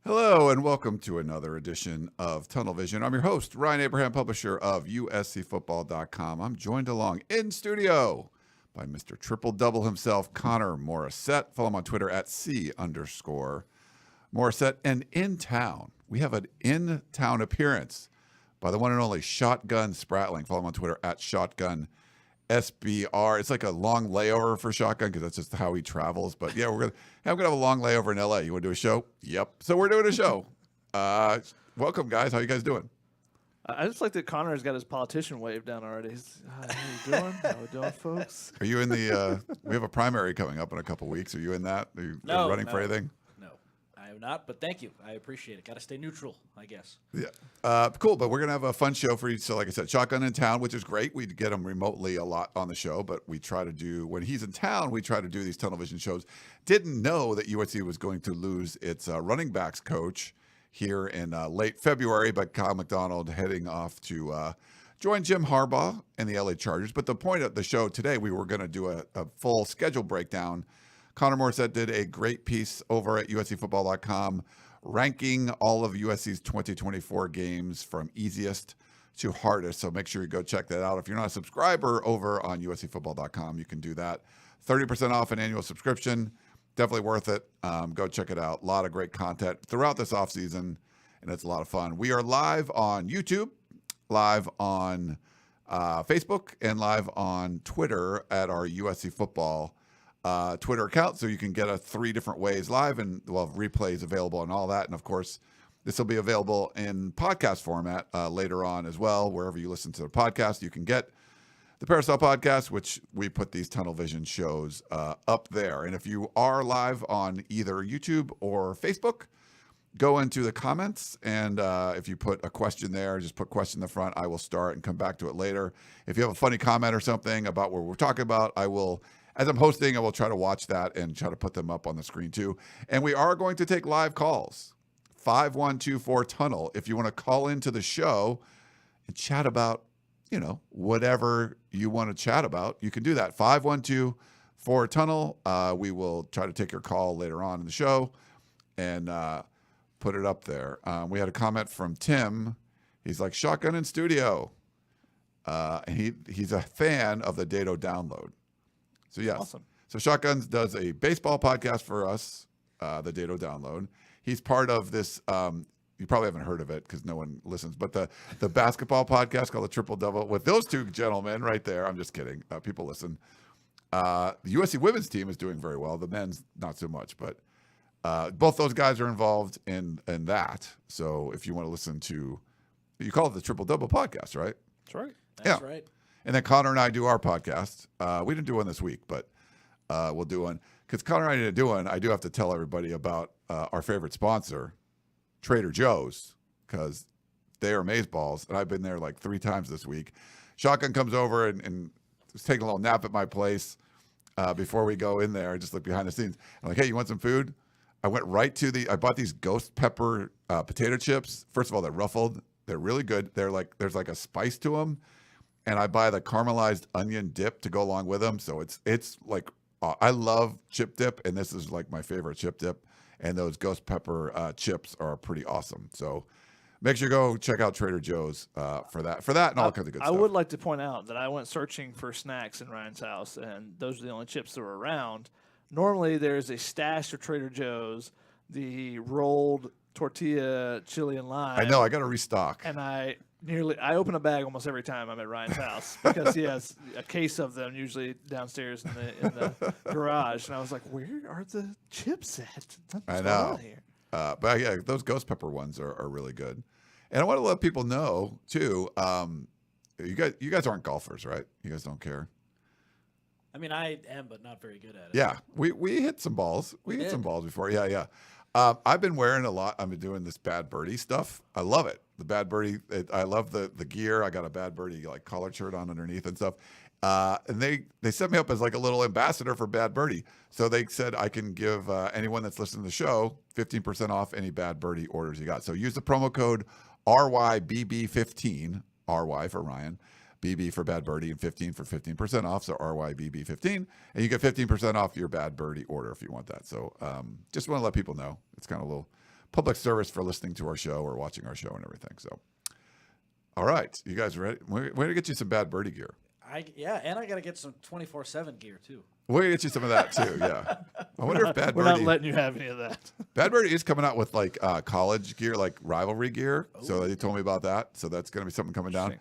Hello and welcome to another edition of Tunnel Vision. I'm your host, Ryan Abraham, publisher of USCFootball.com. I'm joined along in studio by Mr. Triple Double himself, Connor Morrissette. Follow him on Twitter at C_Morrissette. And in town, we have an in-town appearance by the one and only Shotgun Spratling. Follow him on Twitter at Shotgun SBR. It's like a long layover for Shotgun because that's just how he travels. But yeah, I'm gonna have a long layover in LA. You want to do a show? Yep. So we're doing a show. Welcome, guys. How you guys doing? I just like that Connor's got his politician wave down already. How you doing? How we doing, folks? Are you in the? We have a primary coming up in a couple weeks. Are you in that? Are you running for anything? No, I am not. But thank you. I appreciate it. Got to stay neutral, I guess. Yeah. Cool. But we're gonna have a fun show for you. So, like I said, Shotgun in town, which is great. We get him remotely a lot on the show, but we try to do when he's in town. We try to do these Tunnel Vision shows. Didn't know that USC was going to lose its running backs coach here in late February, but Kiel McDonald heading off to join Jim Harbaugh and the LA Chargers. But the point of the show today, we were going to do a full schedule breakdown. Connor Morrissette did a great piece over at USCFootball.com ranking all of USC's 2024 games from easiest to hardest. So make sure you go check that out. If you're not a subscriber over on USCFootball.com, you can do that. 30% off an annual subscription. Definitely worth it. Go check it out. A lot of great content throughout this offseason, and it's a lot of fun. We are live on YouTube, live on Facebook, and live on Twitter at our USC Football Twitter account. So you can get us 3 different ways live, and we'll have replays available and all that. And, of course, this will be available in podcast format later on as well. Wherever you listen to the podcast, you can get the Peristyle Podcast, which we put these Tunnel Vision shows up there. And if you are live on either YouTube or Facebook, go into the comments. And if you put a question there, just put question in the front. I will start and come back to it later. If you have a funny comment or something about what we're talking about, I will, as I'm hosting, I will try to watch that and try to put them up on the screen too. And we are going to take live calls. 5124-TUNNEL. If you want to call into the show and chat about, whatever you want to chat about, you can do that. 512-4-TUNNEL. We will try to take your call later on in the show and put it up there. We had a comment from Tim. He's like, Shotgun in studio. And he's a fan of the Dato Download. So, yes. Awesome. So Shotgun does a baseball podcast for us, the Dato Download. He's part of this you probably haven't heard of it because no one listens, but the basketball podcast called the Triple Double with those 2 gentlemen right there. I'm just kidding. People listen. The USC women's team is doing very well. The men's not so much, but both those guys are involved in that. So if you want to listen to, you call it the Triple Double podcast, right? That's right. That's right. And then Connor and I do our podcast. We didn't do one this week, but we'll do one. Because Connor and I didn't do one, I do have to tell everybody about our favorite sponsor, Trader Joe's, because they are amazeballs, and I've been there like 3 times this week. Shotgun comes over and was taking a little nap at my place before we go in there. I just look behind the scenes. I'm like, hey, you want some food? I went right to I bought these ghost pepper potato chips. First of all, they're ruffled. They're really good. They're like, there's like a spice to them. And I buy the caramelized onion dip to go along with them. So it's like, I love chip dip, and this is like my favorite chip dip. And those ghost pepper chips are pretty awesome. So make sure you go check out Trader Joe's for that and all kinds of good stuff. I would like to point out that I went searching for snacks in Ryan's house, and those are the only chips that were around. Normally, there's a stash of Trader Joe's, the rolled tortilla, chili, and lime. I know. I got to restock. And I open a bag almost every time I'm at Ryan's house because he has a case of them usually downstairs in the garage. And I was like, where are the chips at? I know. Here? But yeah, those ghost pepper ones are really good. And I want to let people know too. You guys aren't golfers, right? You guys don't care. I mean, I am, but not very good at it. Yeah, we hit some balls. We hit some balls before. Yeah. I've been wearing a lot. I've been doing this Bad Birdie stuff. I love it. The Bad Birdie. I love the gear. I got a Bad Birdie like collared shirt on underneath and stuff. And they set me up as like a little ambassador for Bad Birdie. So they said I can give anyone that's listening to the show 15% off any Bad Birdie orders you got. So use the promo code RYBB15, RY for Ryan, BB for Bad Birdie, and 15 for 15% off. So RYBB15, and you get 15% off your Bad Birdie order if you want that. So just want to let people know. It's kind of a little public service for listening to our show or watching our show and everything. So, all right, you guys ready? We're going to get you some Bad Birdie gear. And I got to get some 24/7 gear too. We're going to get you some of that too, yeah. I wonder if Bad We're Birdie... not letting you have any of that. Bad Birdie is coming out with like college gear, like rivalry gear. So they told me about that. So that's going to be something coming down.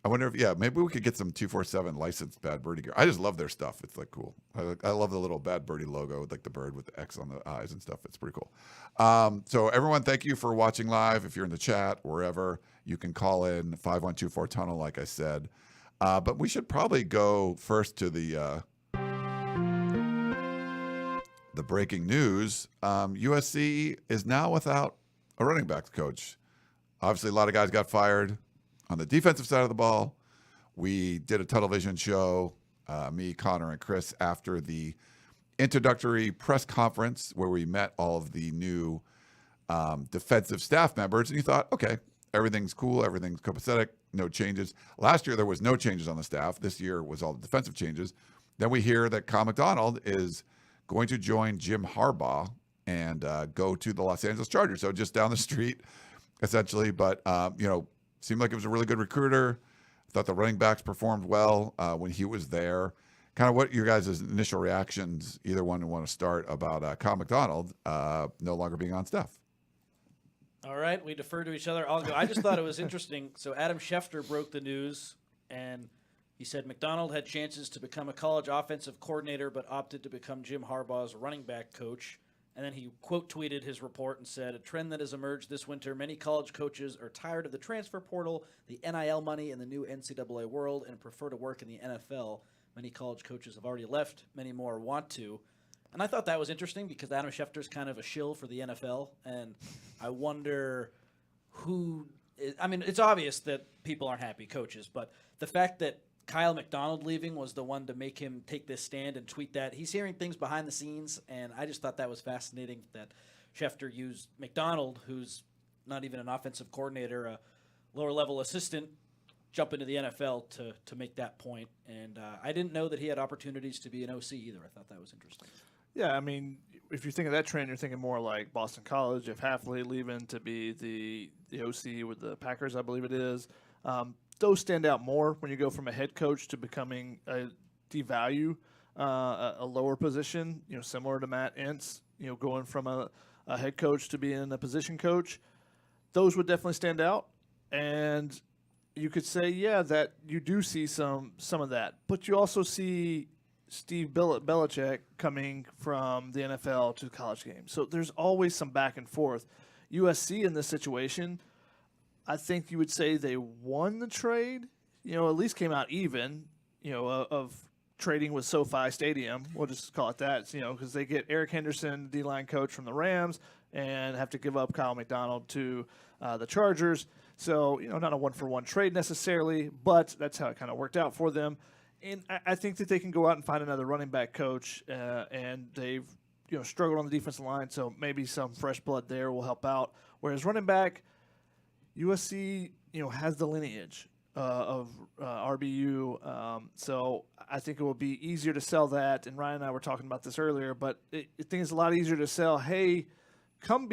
I wonder if, maybe we could get some 247 licensed Bad Birdie gear. I just love their stuff. It's like cool. I love the little Bad Birdie logo with like the bird with the X on the eyes and stuff. It's pretty cool. So everyone, thank you for watching live. If you're in the chat, wherever, you can call in 5124-TUNNEL, like I said. But we should probably go first to the breaking news. USC is now without a running backs coach. Obviously, a lot of guys got fired on the defensive side of the ball. We did a television show, me, Connor, and Chris, after the introductory press conference where we met all of the new defensive staff members. And you thought, okay, everything's cool, everything's copacetic, no changes. Last year, there was no changes on the staff. This year was all the defensive changes. Then we hear that Kiel McDonald is going to join Jim Harbaugh and go to the Los Angeles Chargers. So just down the street, essentially. But, seemed like it was a really good recruiter. Thought the running backs performed well when he was there. Kind of what your guys' initial reactions, either one want to start, about Kiel McDonald no longer being on staff? All right, we defer to each other. I'll go. I just thought it was interesting. So Adam Schefter broke the news, and he said McDonald had chances to become a college offensive coordinator, but opted to become Jim Harbaugh's running back coach. And then he quote tweeted his report and said, "A trend that has emerged this winter, many college coaches are tired of the transfer portal, the NIL money, and the new NCAA world, and prefer to work in the NFL. Many college coaches have already left. Many more want to." And I thought that was interesting because Adam Schefter's kind of a shill for the NFL. And I wonder it's obvious that people aren't happy, coaches, but the fact that Kiel McDonald leaving was the one to make him take this stand and tweet that. He's hearing things behind the scenes, and I just thought that was fascinating that Schefter used McDonald, who's not even an offensive coordinator, a lower-level assistant, jump into the NFL to make that point. And I didn't know that he had opportunities to be an OC either. I thought that was interesting. Yeah, I mean, if you think of that trend, you're thinking more like Boston College, Jeff Hafley leaving to be the OC with the Packers, I believe it is. Those stand out more when you go from a head coach to becoming a lower position, similar to Matt Entz, going from a head coach to being a position coach. Those would definitely stand out. And you could say, that you do see some of that. But you also see Steve Belichick coming from the NFL to the college game. So there's always some back and forth. USC in this situation, I think you would say they won the trade, at least came out even, of trading with SoFi Stadium. We'll just call it that, because they get Eric Henderson, D-line coach from the Rams, and have to give up Kiel McDonald to the Chargers. So, not a one-for-one trade necessarily, but that's how it kind of worked out for them. And I think that they can go out and find another running back coach, and they've, struggled on the defensive line, so maybe some fresh blood there will help out. Whereas running back, USC, has the lineage of RBU, so I think it will be easier to sell that. And Ryan and I were talking about this earlier, but I think it's a lot easier to sell. Hey, come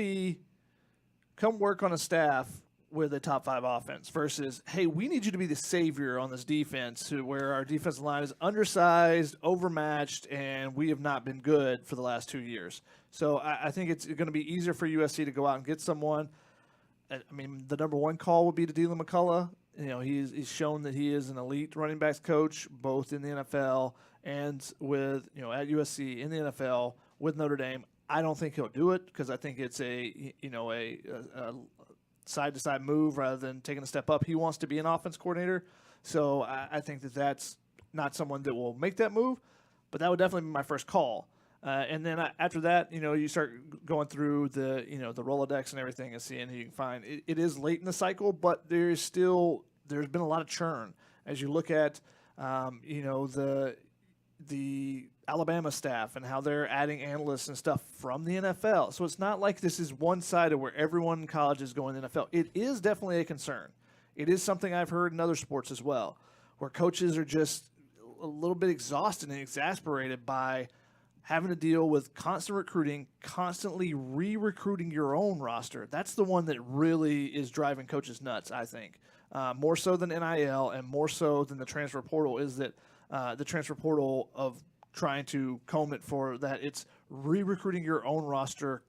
work on a staff with a top 5 offense versus, hey, we need you to be the savior on this defense, where our defensive line is undersized, overmatched, and we have not been good for the last 2 years. So I think it's going to be easier for USC to go out and get someone. I mean, the number one call would be to Dylan McCullough. He's shown that he is an elite running backs coach, both in the NFL and with, at USC, in the NFL with Notre Dame. I don't think he'll do it because I think it's a side-to-side move rather than taking a step up. He wants to be an offense coordinator, so I think that that's not someone that will make that move, but that would definitely be my first call. And then after that, you start going through the Rolodex and everything and seeing who you can find. It is late in the cycle, but there's been a lot of churn as you look at, the Alabama staff and how they're adding analysts and stuff from the NFL. So it's not like this is one-sided where everyone in college is going to the NFL. It is definitely a concern. It is something I've heard in other sports as well, where coaches are just a little bit exhausted and exasperated by having to deal with constant recruiting, constantly re-recruiting your own roster. That's the one that really is driving coaches nuts, I think. More so than NIL and more so than the transfer portal is that the transfer portal of trying to comb it for that. It's re-recruiting your own roster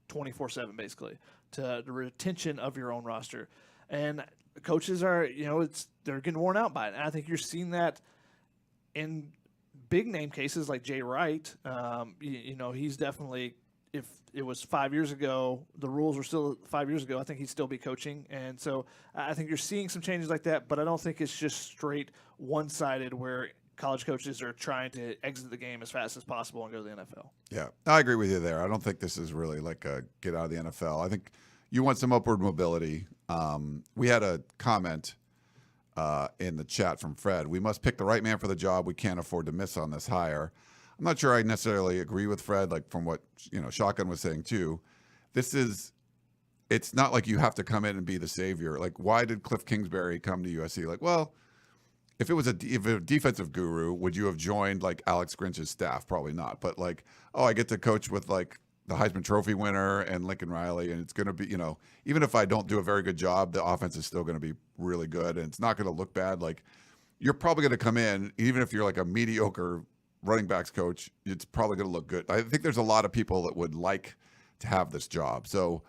24/7, basically, to the retention of your own roster. And coaches are, they're getting worn out by it. And I think you're seeing that in big name cases like Jay Wright. He's definitely, if it was 5 years ago, the rules were still 5 years ago, I think he'd still be coaching. And so I think you're seeing some changes like that, but I don't think it's just straight one-sided where college coaches are trying to exit the game as fast as possible and go to the NFL. Yeah, I agree with you there. I don't think this is really like a get out of the NFL. I think you want some upward mobility. We had a comment in the chat from Fred. We must pick the right man for the job. We can't afford to miss on this hire. I'm not sure I necessarily agree with Fred, like from what Shotgun was saying too. It's not like you have to come in and be the savior. Like, why did Cliff Kingsbury come to USC? Like, well, if it was a defensive guru, would you have joined like Alex Grinch's staff? Probably not. But like, I get to coach with like the Heisman Trophy winner and Lincoln Riley, and it's going to be, even if I don't do a very good job, the offense is still going to be really good, and it's not going to look bad. Like, you're probably going to come in, even if you're like a mediocre running backs coach, it's probably going to look good. I think there's a lot of people that would like to have this job. So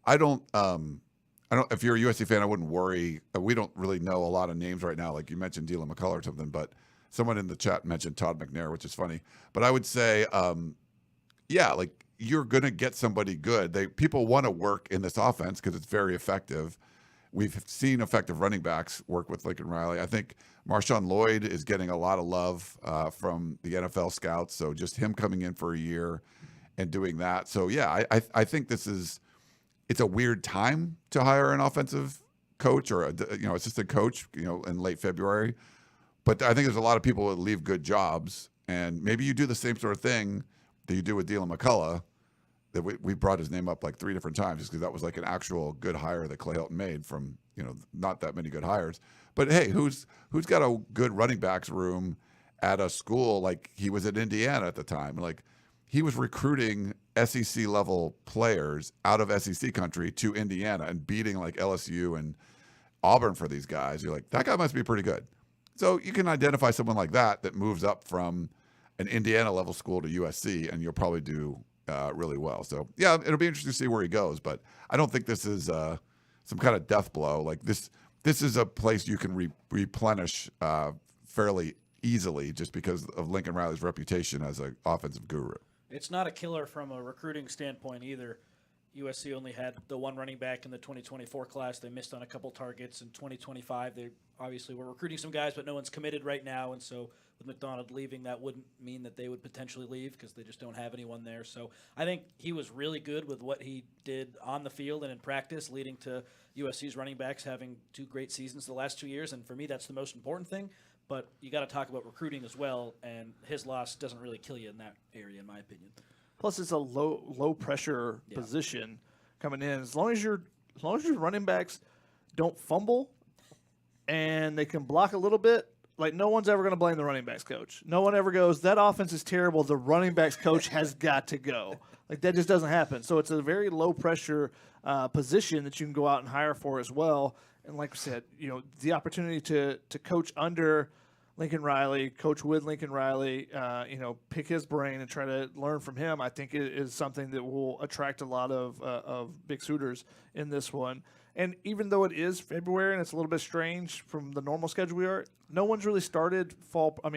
I don't, if you're a USC fan, I wouldn't worry. We don't really know a lot of names right now. Like you mentioned Dylan McCullough or something, but someone in the chat mentioned Todd McNair, which is funny. But I would say, like you're going to get somebody good. People want to work in this offense because it's very effective. We've seen effective running backs work with Lincoln Riley. I think Marshawn Lloyd is getting a lot of love from the NFL scouts. So just him coming in for a year and doing that. So yeah, I think it's a weird time to hire an offensive coach or assistant coach, in late February. But I think there's a lot of people that leave good jobs, and maybe you do the same sort of thing that you do with Dylan McCullough. That we brought his name up like 3 different times just because that was like an actual good hire that Clay Helton made from not that many good hires. But hey, who's got a good running backs room at a school like he was at Indiana at the time? Like he was recruiting SEC level players out of SEC country to Indiana and beating like LSU and Auburn for these guys. You're like, that guy must be pretty good. So you can identify someone like that moves up from an Indiana level school to USC, and you'll probably do really well. So yeah, it'll be interesting to see where he goes, but I don't think this is some kind of death blow. Like this is a place you can replenish fairly easily just because of Lincoln Riley's reputation as an offensive guru. It's not a killer from a recruiting standpoint either. USC only had the one running back in the 2024 class. They missed on a couple targets. In 2025, they obviously were recruiting some guys, but no one's committed right now. And so with McDonald leaving, that wouldn't mean that they would potentially leave because they just don't have anyone there. So I think he was really good with what he did on the field and in practice, leading to USC's running backs having 2 great seasons the last 2 years. And for me, that's the most important thing. But you got to talk about recruiting as well, and his loss doesn't really kill you in that area, in my opinion. Plus, it's a low pressure position coming in. As long as your running backs don't fumble and they can block a little bit, like no one's ever going to blame the running backs coach. No one ever goes, that offense is terrible, the running backs coach has got to go. Like that just doesn't happen. So it's a very low pressure position that you can go out and hire for as well. And like I said, the opportunity to coach under Lincoln Riley, coach with Lincoln Riley, pick his brain and try to learn from him, I think it is something that will attract a lot of big suitors in this one. And even though it is February and it's a little bit strange from the normal schedule we are, no one's really started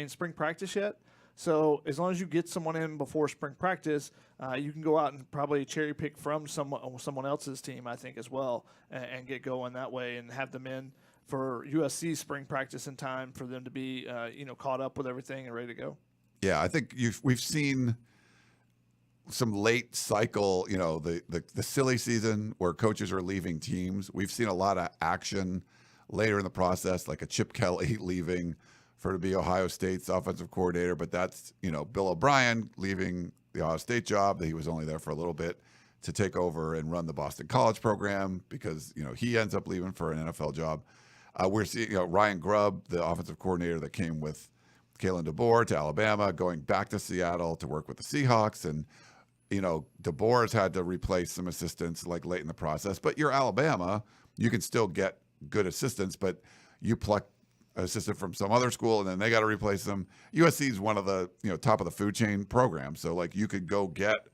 spring practice yet. So as long as you get someone in before spring practice, you can go out and probably cherry pick from someone else's team, I think, as well, and get going that way and have them in for USC spring practice in time for them to be, caught up with everything and ready to go. Yeah, I think we've seen some late cycle, the silly season where coaches are leaving teams. We've seen a lot of action later in the process, like a Chip Kelly leaving to be Ohio State's offensive coordinator, but that's, Bill O'Brien leaving the Ohio State job that he was only there for a little bit to take over and run the Boston College program because, he ends up leaving for an NFL job. We're seeing, Ryan Grubb, the offensive coordinator that came with Kalen DeBoer to Alabama, going back to Seattle to work with the Seahawks. And, DeBoer's had to replace some assistants like late in the process. But you're Alabama, you can still get good assistants, but you pluck an assistant from some other school and then they got to replace them. USC is one of the, top of the food chain programs. So, like, you could go get,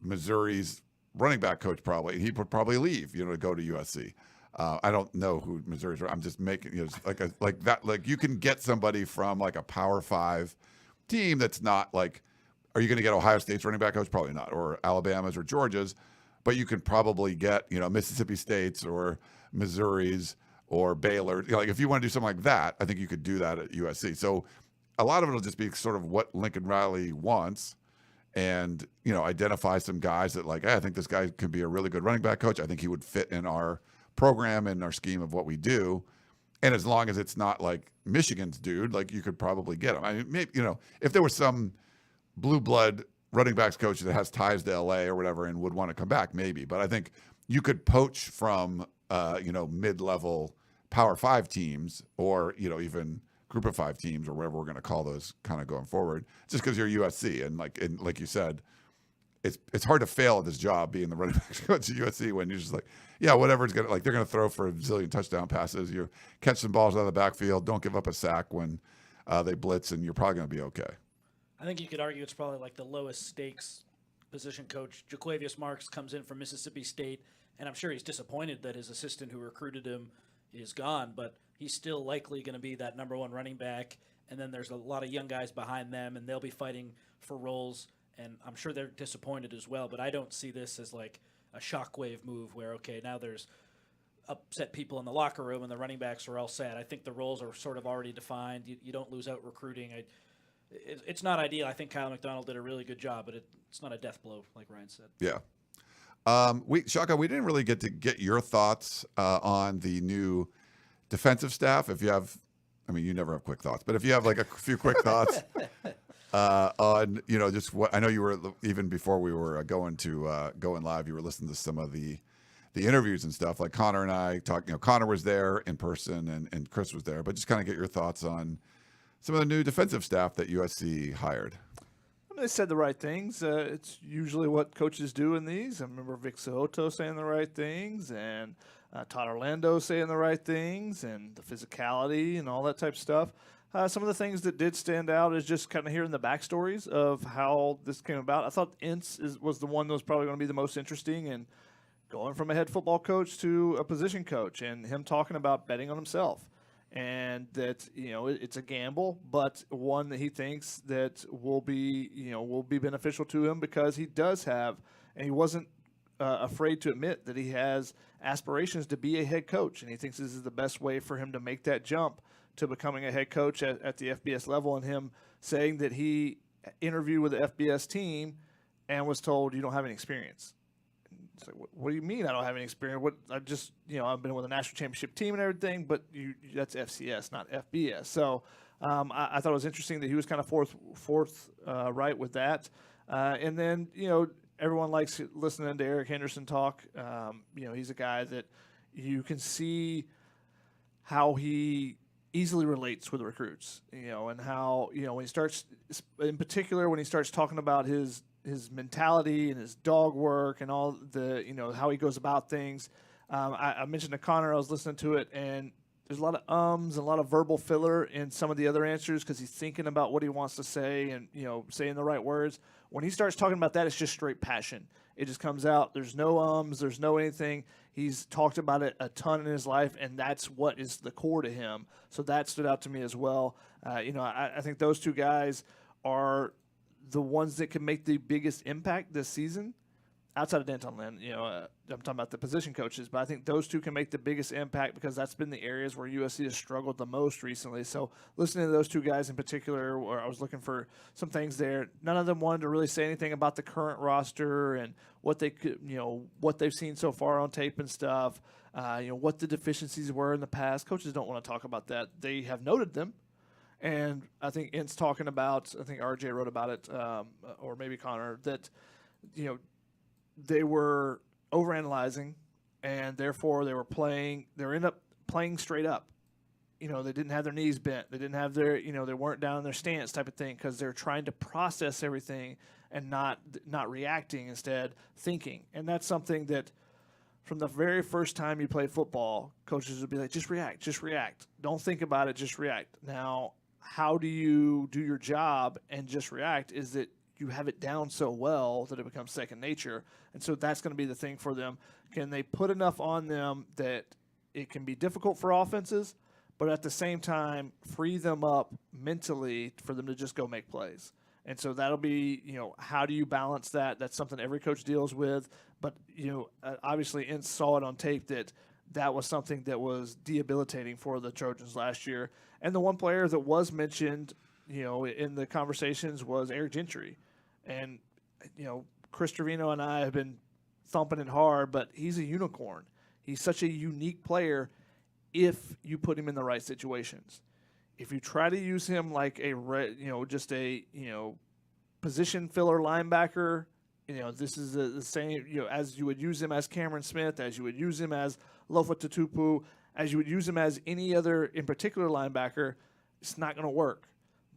Missouri's running back coach probably. He would probably leave, to go to USC. I don't know who Missouri's. I'm just making like that. Like, you can get somebody from like a Power 5 team that's not like. Are you going to get Ohio State's running back coach? Probably not, or Alabama's or Georgia's. But you could probably get Mississippi State's or Missouri's or Baylor. Like, if you want to do something like that, I think you could do that at USC. So a lot of it will just be sort of what Lincoln Riley wants. And, identify some guys that like, hey, I think this guy could be a really good running back coach. I think he would fit in our program and our scheme of what we do. And as long as it's not like Michigan's dude, like, you could probably get him. I mean, maybe, if there was some blue blood running backs coach that has ties to LA or whatever and would want to come back, maybe. But I think you could poach from, mid-level Power 5 teams or, even Group of 5 teams or whatever we're going to call those kind of going forward, just because you're USC. And like you said, it's hard to fail at this job being the running back coach at USC when you're just like, yeah, whatever's going to, like, they're going to throw for a zillion touchdown passes. You catch some balls out of the backfield. Don't give up a sack when they blitz, and you're probably going to be okay. I think you could argue it's probably like the lowest stakes position coach. Jaquavius Marks comes in from Mississippi State, and I'm sure he's disappointed that his assistant who recruited him is gone, but he's still likely going to be that number one running back. And then there's a lot of young guys behind them, and they'll be fighting for roles. And I'm sure they're disappointed as well, but I don't see this as like a shockwave move where, okay, now there's upset people in the locker room and the running backs are all sad. I think the roles are sort of already defined. You don't lose out recruiting. It's not ideal. I think Kiel McDonald did a really good job, but it's not a death blow, like Ryan said. Yeah. Shaka, we didn't really get to get your thoughts on the new defensive staff. If you have, you never have quick thoughts, but if you have like a few quick thoughts on, just what I know you were, even before we were going live, you were listening to some of the interviews and stuff. Like Connor and I talked. Connor was there in person and Chris was there, but just kind of get your thoughts on some of the new defensive staff that USC hired. They said the right things. It's usually what coaches do in these. I remember Vic Soto saying the right things, and Todd Orlando saying the right things, and the physicality and all that type of stuff. Some of the things that did stand out is just kind of hearing the backstories of how this came about. I thought Ince was the one that was probably going to be the most interesting, and going from a head football coach to a position coach, and him talking about betting on himself. And that, it's a gamble, but one that he thinks that will be beneficial to him, because he does have, and he wasn't afraid to admit that he has aspirations to be a head coach, and he thinks this is the best way for him to make that jump to becoming a head coach at the FBS level. And him saying that he interviewed with the FBS team and was told, you don't have any experience. It's like, what do you mean I don't have any experience? I've been with a national championship team and everything, but that's FCS, not FBS. So I thought it was interesting that he was kind of fourth right with that. And then, everyone likes listening to Eric Henderson talk. He's a guy that you can see how he easily relates with recruits, and how, when he starts, in particular, when he starts talking about his mentality and his dog work and all the, how he goes about things. I mentioned to Connor, I was listening to it, and there's a lot of ums and a lot of verbal filler in some of the other answers, because he's thinking about what he wants to say and, saying the right words. When he starts talking about that, it's just straight passion. It just comes out. There's no ums. There's no anything. He's talked about it a ton in his life, and that's what is the core to him. So that stood out to me as well. I think those two guys are the ones that can make the biggest impact this season, outside of Denton Lynn. I'm talking about the position coaches, but I think those two can make the biggest impact, because that's been the areas where USC has struggled the most recently. So listening to those two guys in particular, where I was looking for some things there, none of them wanted to really say anything about the current roster and what they could, what they've seen so far on tape and stuff, what the deficiencies were in the past. Coaches don't want to talk about that. They have noted them. And I think Ince talking about, I think RJ wrote about it, or maybe Connor, that, they were overanalyzing, and therefore they ended up playing straight up. they didn't have their knees bent. They didn't have their, they weren't down in their stance type of thing because they're trying to process everything and not reacting, instead thinking. And that's something that from the very first time you play football, coaches would be like, just react. Don't think about it, just react. Now, how do you do your job and just react is that you have it down so well that it becomes second nature. And so that's going to be the thing for them. Can they put enough on them that it can be difficult for offenses, but at the same time free them up mentally for them to just go make plays? And so that'll be, how do you balance that? That's something every coach deals with. But, obviously Ince saw it on tape that was something that was debilitating for the Trojans last year. And the one player that was mentioned, in the conversations was Eric Gentry. And, Chris Trevino and I have been thumping it hard, but he's a unicorn. He's such a unique player if you put him in the right situations. If you try to use him like just a position filler linebacker, this is the same, as you would use him as Cameron Smith, as you would use him as Lofa Tutupu, as you would use him as any other in particular linebacker, it's not going to work.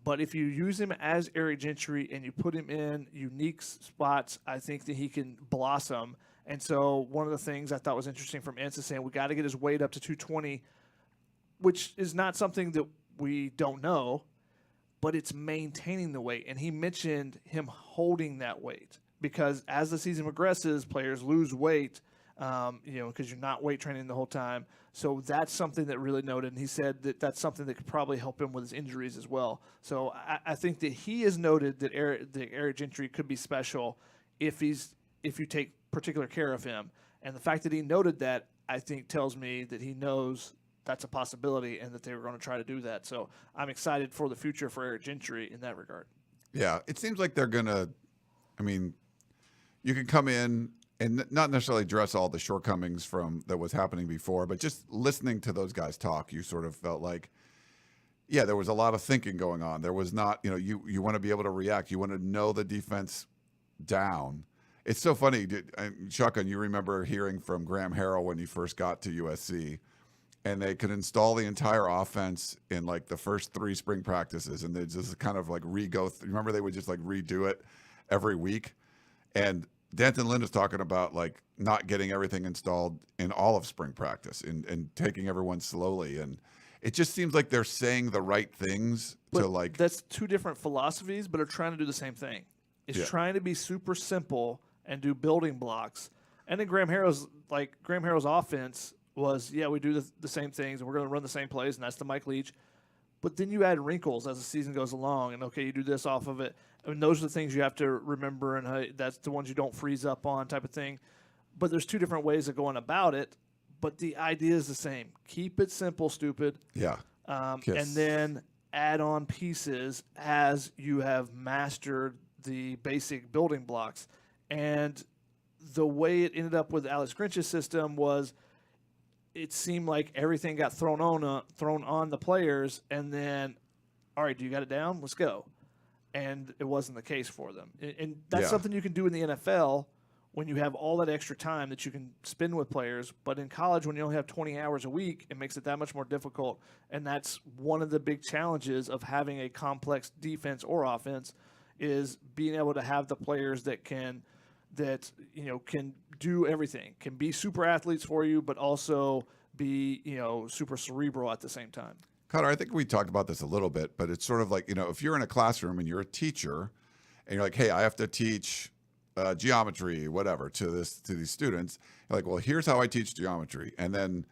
But if you use him as Eric Gentry and you put him in unique spots, I think that he can blossom. And so one of the things I thought was interesting from Ince is saying we got to get his weight up to 220, which is not something that we don't know, but it's maintaining the weight. And he mentioned him holding that weight because as the season progresses, players lose weight, because you're not weight training the whole time. So that's something that really noted. And he said that that's something that could probably help him with his injuries as well. So I think that he has noted that Eric Gentry could be special if you take particular care of him. And the fact that he noted that, I think, tells me that he knows that's a possibility and that they were going to try to do that. So I'm excited for the future for Eric Gentry in that regard. Yeah, it seems like they're going to, you can come in and not necessarily address all the shortcomings from that was happening before, but just listening to those guys talk, you sort of felt like, yeah, there was a lot of thinking going on. There was not, you want to be able to react. You want to know the defense down. It's so funny. Shotgun, you remember hearing from Graham Harrell when he first got to USC, and they could install the entire offense in like the first 3 spring practices, and they just kind of like remember they would just like redo it every week. And Danton Lynn is talking about like not getting everything installed in all of spring practice and taking everyone slowly. And it just seems like they're saying the right things that's 2 different philosophies, but are trying to do the same thing. It's trying to be super simple and do building blocks. And then Graham Harrell's offense was, we do the same things and we're going to run the same plays, and that's the Mike Leach. But then you add wrinkles as the season goes along, and you do this off of it. Those are the things you have to remember, and that's the ones you don't freeze up on type of thing. But there's 2 different ways of going about it, but the idea is the same. Keep it simple, stupid. Yeah. And then add on pieces as you have mastered the basic building blocks. And the way it ended up with Alex Grinch's system was it seemed like everything got thrown on the players, and then, all right, do you got it down? Let's go. And it wasn't the case for them. And that's something you can do in the NFL when you have all that extra time that you can spend with players. But in college, when you only have 20 hours a week, it makes it that much more difficult. And that's one of the big challenges of having a complex defense or offense is being able to have the players that can do everything, can be super athletes for you, but also be, super cerebral at the same time. Connor, I think we talked about this a little bit, but it's sort of like, if you're in a classroom and you're a teacher and you're like, hey, I have to teach geometry, whatever, to these students. You're like, well, here's how I teach geometry. And then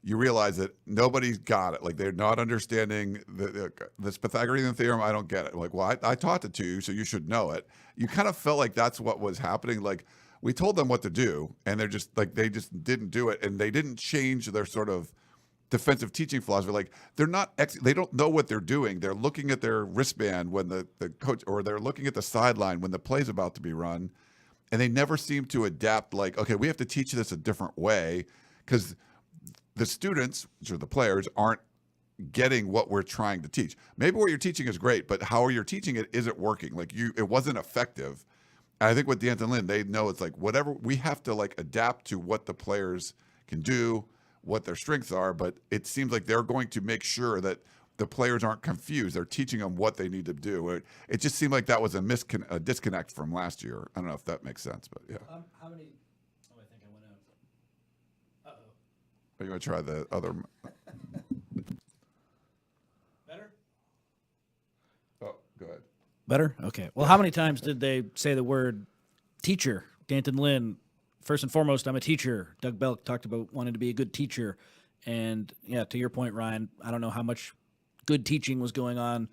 you realize that nobody's got it. Like, they're not understanding this Pythagorean theorem. I don't get it. Like, well, I taught it to you, so you should know it. You kind of felt like that's what was happening. Like, we told them what to do, and they're just like, they just didn't do it. And they didn't change their sort of defensive teaching philosophy. Like, they're not, they don't know what they're doing. They're looking at their wristband when the coach, or they're looking at the sideline when the play's about to be run. And they never seem to adapt, like, okay, we have to teach this a different way, because the students, which are the players, aren't getting what we're trying to teach. Maybe what you're teaching is great, but how you're teaching it isn't working. Like, it wasn't effective. And I think with Danton Lynn, they know it's like, whatever, we have to like adapt to what the players can do, what their strengths are, but it seems like they're going to make sure that the players aren't confused. They're teaching them what they need to do. It just seemed like that was a disconnect from last year. I don't know if that makes sense, but yeah. How many? Oh, I think I went out. Are you going to try the other? Better? Oh, go ahead. Better? Okay. Well, how many times did they say the word teacher? Danton Lynn, first and foremost, I'm a teacher. Doug Belk talked about wanting to be a good teacher. And, yeah, to your point, Ryan, I don't know how much good teaching was going on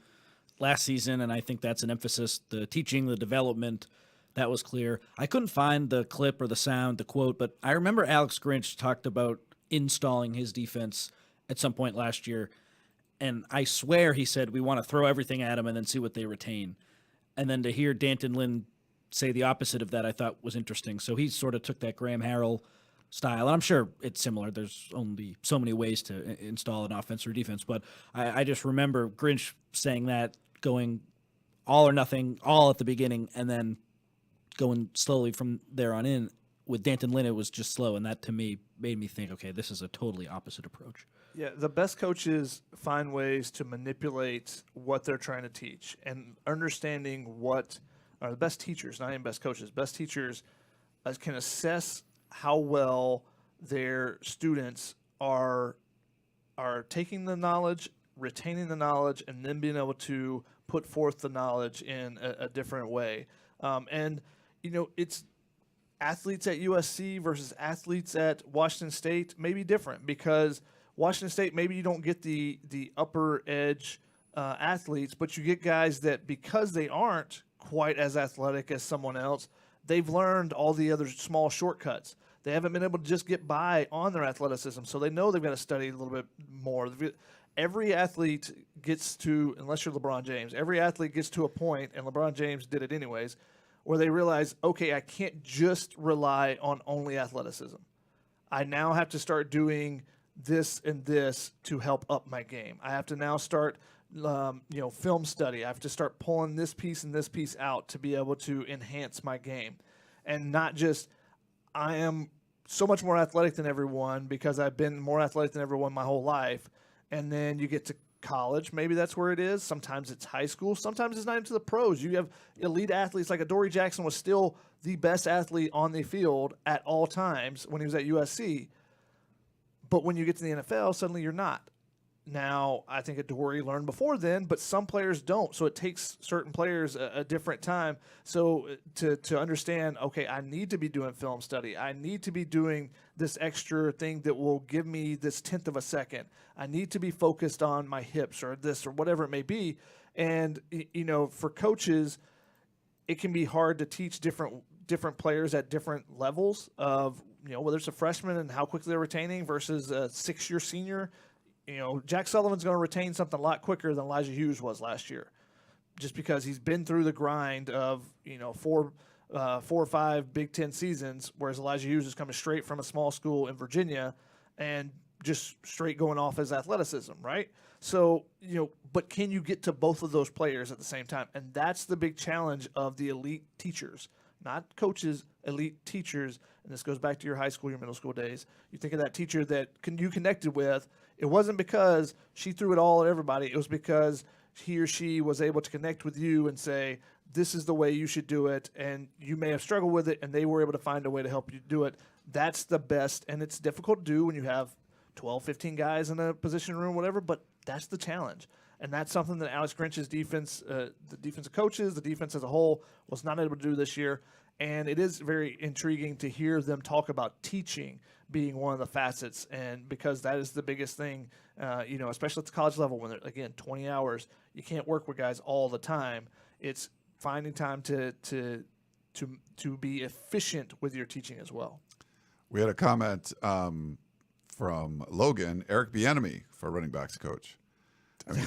last season, and I think that's an emphasis. The teaching, the development, that was clear. I couldn't find the clip or the sound, the quote, but I remember Alex Grinch talked about installing his defense at some point last year, and I swear he said, we want to throw everything at them and then see what they retain. And then to hear Danton Lynn say the opposite of that, I thought was interesting. So he sort of took that Graham Harrell style, and I'm sure it's similar. There's only so many ways to install an offense or defense, but I just remember Grinch saying that, going all or nothing, all at the beginning, and then going slowly from there on in. With Danton Lynn, it was just slow, and that to me made me think, okay, this is a totally opposite approach. Yeah, the best coaches find ways to manipulate what they're trying to teach, and understanding what are the best teachers, not even best coaches. Best teachers can assess how well their students are taking the knowledge, retaining the knowledge, and then being able to put forth the knowledge in a different way. And it's athletes at USC versus athletes at Washington State may be different, because Washington State, maybe you don't get the upper edge athletes, but you get guys that, because they aren't quite as athletic as someone else, they've learned all the other small shortcuts. They haven't been able to just get by on their athleticism, so they know they've got to study a little bit more. Every athlete gets to, unless you're LeBron James, every athlete gets to a point, and LeBron James did it anyways, where they realize, okay, I can't just rely on only athleticism. I now have to start doing this and this to help up my game. I have to now start film study. I have to start pulling this piece and this piece out to be able to enhance my game. And not just, I am so much more athletic than everyone because I've been more athletic than everyone my whole life. And then you get to college, maybe that's where it is. Sometimes it's high school. Sometimes it's not even to the pros. You have elite athletes, like Adoree Jackson was still the best athlete on the field at all times when he was at USC. But when you get to the NFL, suddenly you're not. Now, I think Adoree learned before then, but some players don't. So it takes certain players a different time. So to understand, okay, I need to be doing film study. I need to be doing this extra thing that will give me this 1/10 of a second. I need to be focused on my hips or this or whatever it may be. And, for coaches, it can be hard to teach different players at different levels of, whether it's a freshman and how quickly they're retaining versus a 6-year senior. Jack Sullivan's going to retain something a lot quicker than Elijah Hughes was last year, just because he's been through the grind of, 4 or 5 Big Ten seasons, whereas Elijah Hughes is coming straight from a small school in Virginia and just straight going off his athleticism, right? So, but can you get to both of those players at the same time? And that's the big challenge of the elite teachers, not coaches, elite teachers. And this goes back to your high school, your middle school days. You think of that teacher that you connected with. It wasn't because she threw it all at everybody. It was because he or she was able to connect with you and say, this is the way you should do it. And you may have struggled with it, and they were able to find a way to help you do it. That's the best. And it's difficult to do when you have 12, 15 guys in a position room, whatever, but that's the challenge. And that's something that Alex Grinch's defense, the defensive coaches, the defense as a whole, was not able to do this year. And it is very intriguing to hear them talk about teaching being one of the facets, and because that is the biggest thing, especially at the college level when they're, again, 20 hours. You can't work with guys all the time. It's finding time to be efficient with your teaching as well. We had a comment from Logan, Eric Bieniemy for running backs coach. I mean,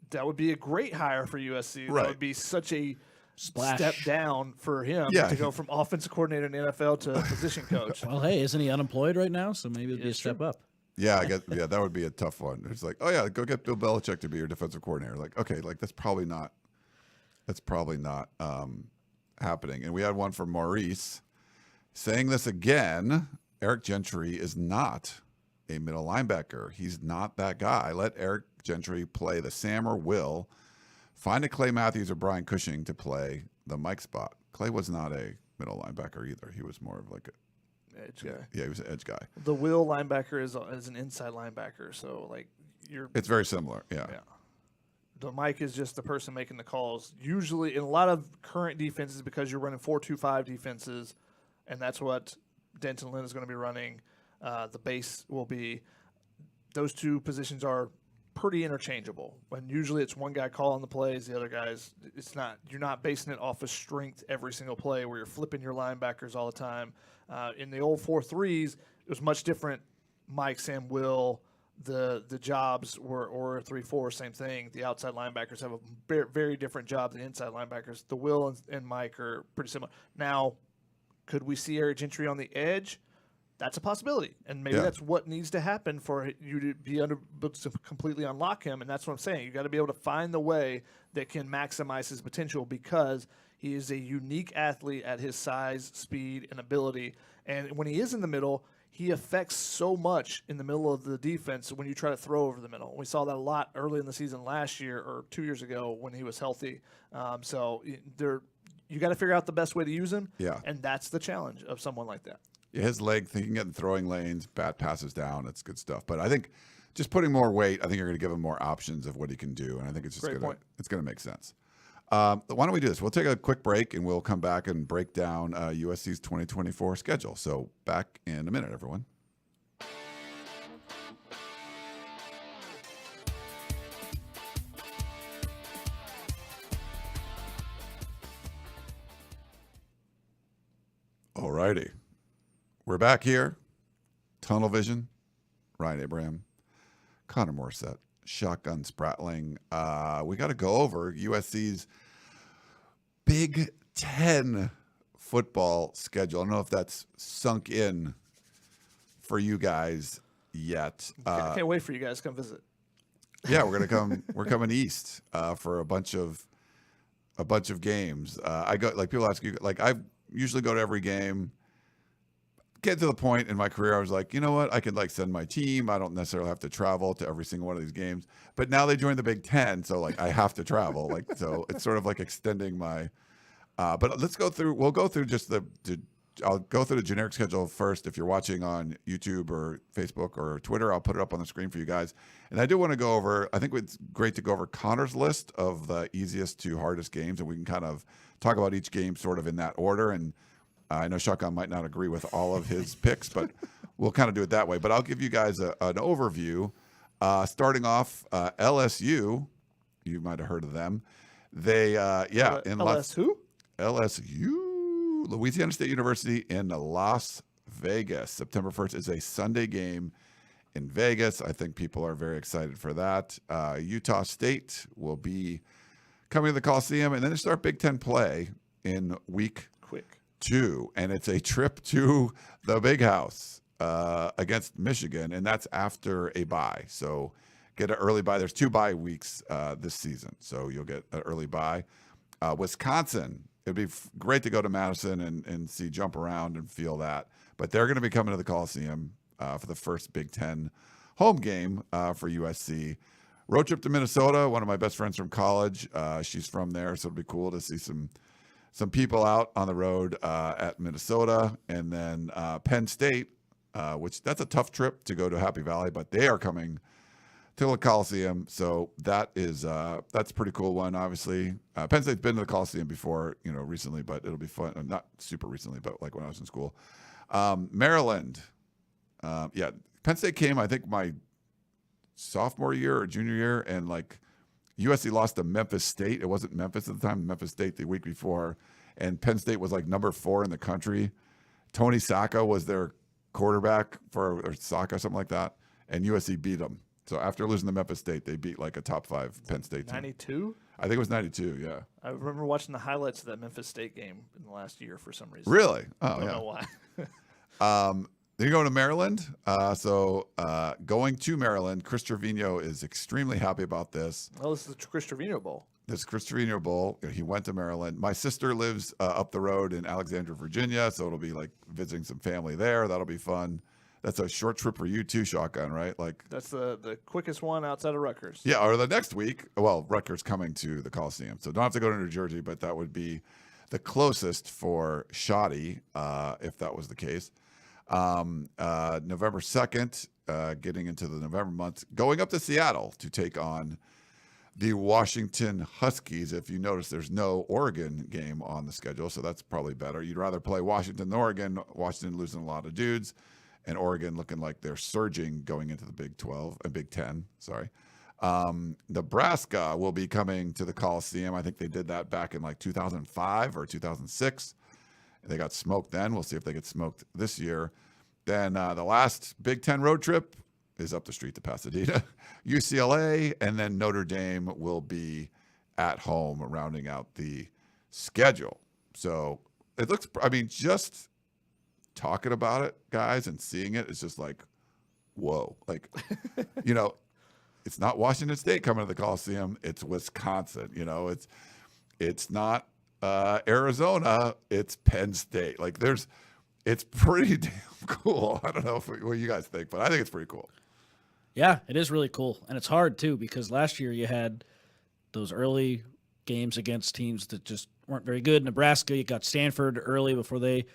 that would be a great hire for USC. Right. That would be such a Splash. step down for him to go from offensive coordinator in the NFL to position coach. Well, hey, isn't he unemployed right now? So maybe it'd be a step up. Yeah, I guess. Yeah, that would be a tough one. It's like, oh yeah, go get Bill Belichick to be your defensive coordinator. Like, okay, like that's probably not happening. And we had one from Maurice saying this again. Eric Gentry is not a middle linebacker. He's not that guy. Let Eric Gentry play the Sam or Will. Find a Clay Matthews or Brian Cushing to play the Mike spot. Clay was not a middle linebacker either. He was more of like a edge guy. Yeah, he was an edge guy. The Will linebacker is an inside linebacker, so like it's very similar. Yeah. The Mike is just the person making the calls. Usually, in a lot of current defenses, because you're running 4-2-5 defenses, and that's what Denton Lynn is going to be running. The base will be. Those two positions are pretty interchangeable. When usually it's one guy calling the plays, the other guys. It's not. You're not basing it off of strength every single play, where you're flipping your linebackers all the time. In the old 4-3s, it was much different. Mike, Sam, Will. The jobs were, or 3-4, same thing. The outside linebackers have a very different job than inside linebackers. The Will and Mike are pretty similar. Now, could we see Eric Gentry on the edge? That's a possibility, and maybe that's what needs to happen for you to be able to completely unlock him. And that's what I'm saying. You got to be able to find the way that can maximize his potential, because he is a unique athlete at his size, speed, and ability. And when he is in the middle, he affects so much in the middle of the defense when you try to throw over the middle. We saw that a lot early in the season last year or 2 years ago when he was healthy. So you got to figure out the best way to use him, and that's the challenge of someone like that. Yeah, his leg, thinking in throwing lanes, bat passes down, it's good stuff. But I think just putting more weight, I think you're going to give him more options of what he can do, and I think it's just going to make sense. Why don't we do this? We'll take a quick break, and we'll come back and break down USC's 2024 schedule. So back in a minute, everyone. All righty. We're back here. Tunnel Vision, Ryan Abraham, Connor Morrissette, Shotgun Spratling. We got to go over USC's Big Ten football schedule. I don't know if that's sunk in for you guys yet. I can't wait for you guys to come visit. Yeah, we're gonna come. We're coming east for a bunch of games. I go, like, people ask you, like, I usually go to every game. Get to the point in my career, I was like, you know what? I could like send my team. I don't necessarily have to travel to every single one of these games. But now they joined the Big Ten, so like I have to travel. Like, so it's sort of like extending my. But let's go through. We'll go through just I'll go through the generic schedule first. If you're watching on YouTube or Facebook or Twitter, I'll put it up on the screen for you guys. And I do want to go over. I think it's great to go over Connor's list of the easiest to hardest games, and we can kind of talk about each game sort of in that order. And I know Shotgun might not agree with all of his picks, but we'll kind of do it that way. But I'll give you guys an overview. Starting off, LSU, you might have heard of them. They, LSU? LSU, Louisiana State University in Las Vegas. September 1st is a Sunday game in Vegas. I think people are very excited for that. Utah State will be coming to the Coliseum, and then they start Big Ten play in week 2, and it's a trip to the Big House against Michigan, and that's after a bye. So get an early bye. There's 2 bye weeks this season, so you'll get an early bye. Wisconsin, it'd be great to go to Madison and see jump around and feel that, but they're going to be coming to the Coliseum for the first Big Ten home game for USC. Road trip to Minnesota. One of my best friends from college. She's from there, so it'll be cool to see some people out on the road at Minnesota. And then Penn State, which that's a tough trip to go to Happy Valley, but they are coming to the Coliseum. So that's a pretty cool one, obviously. Penn State's been to the Coliseum before, recently, but it'll be fun. Not super recently, but like when I was in school. Maryland. Penn State came, I think, my sophomore year or junior year, and like USC lost to Memphis State. It wasn't Memphis at the time, Memphis State the week before, and Penn State was like number 4 in the country. Tony Sacca was their quarterback or Sacca, something like that, and USC beat them. So after losing to Memphis State, they beat like a top 5 Penn State team. 92? I think it was 92, yeah. I remember watching the highlights of that Memphis State game in the last year for some reason. Really? Oh, I don't know why. Then you go to Maryland. Going to Maryland, Chris Trevino is extremely happy about this. Well, this is the Chris Trevino Bowl. This is Chris Trevino Bowl. He went to Maryland. My sister lives up the road in Alexandria, Virginia, so it'll be like visiting some family there. That'll be fun. That's a short trip for you too, Shotgun, right? Like That's the quickest one outside of Rutgers. yeah, or the next week. Well, Rutgers coming to the Coliseum, so don't have to go to New Jersey, but that would be the closest for Shoddy, if that was the case. November 2nd, getting into the November month, going up to Seattle to take on the Washington Huskies. If you notice, there's no Oregon game on the schedule, so that's probably better. You'd rather play Washington than Oregon. Washington losing a lot of dudes, and Oregon looking like they're surging going into the Big 12 and Big 10. Sorry. Nebraska will be coming to the Coliseum. I think they did that back in like 2005 or 2006. They got smoked then. We'll see if they get smoked this year. Then the last Big 10 road trip is up the street to Pasadena, UCLA, and then Notre Dame will be at home, rounding out the schedule. So it looks, I mean, just talking about it, guys, and seeing it, it's just like, whoa. Like, you know, it's not Washington State coming to the Coliseum. It's Wisconsin. You know, it's not Arizona. It's Penn State. Like, it's pretty damn cool. I don't know what you guys think, but I think it's pretty cool. Yeah, it is really cool. And it's hard, too, because last year you had those early games against teams that just weren't very good. Nebraska, you got Stanford early before they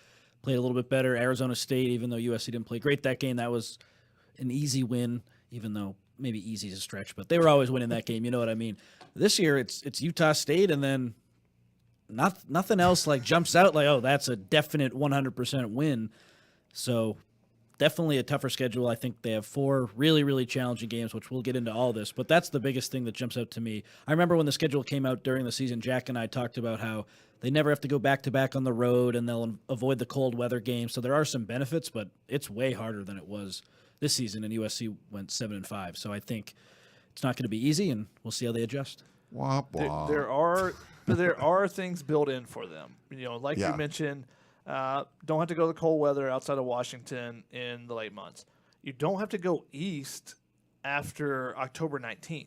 played a little bit better. Arizona State, even though USC didn't play great that game, that was an easy win, even though maybe easy is a stretch, but they were always winning that game. You know what I mean? This year it's Utah State, and then nothing else like jumps out like, oh, that's a definite 100% win. So definitely a tougher schedule. I think they have 4 really, really challenging games, which we'll get into all this, but that's the biggest thing that jumps out to me. I remember when the schedule came out during the season, Jack and I talked about how they never have to go back-to-back on the road, and they'll avoid the cold weather games. So there are some benefits, but it's way harder than it was this season, and USC went 7-5. So I think it's not going to be easy, and we'll see how they adjust. Wah, wah. There are things built in for them. You know, like you mentioned, don't have to go to the cold weather outside of Washington in the late months. You don't have to go east after October 19th.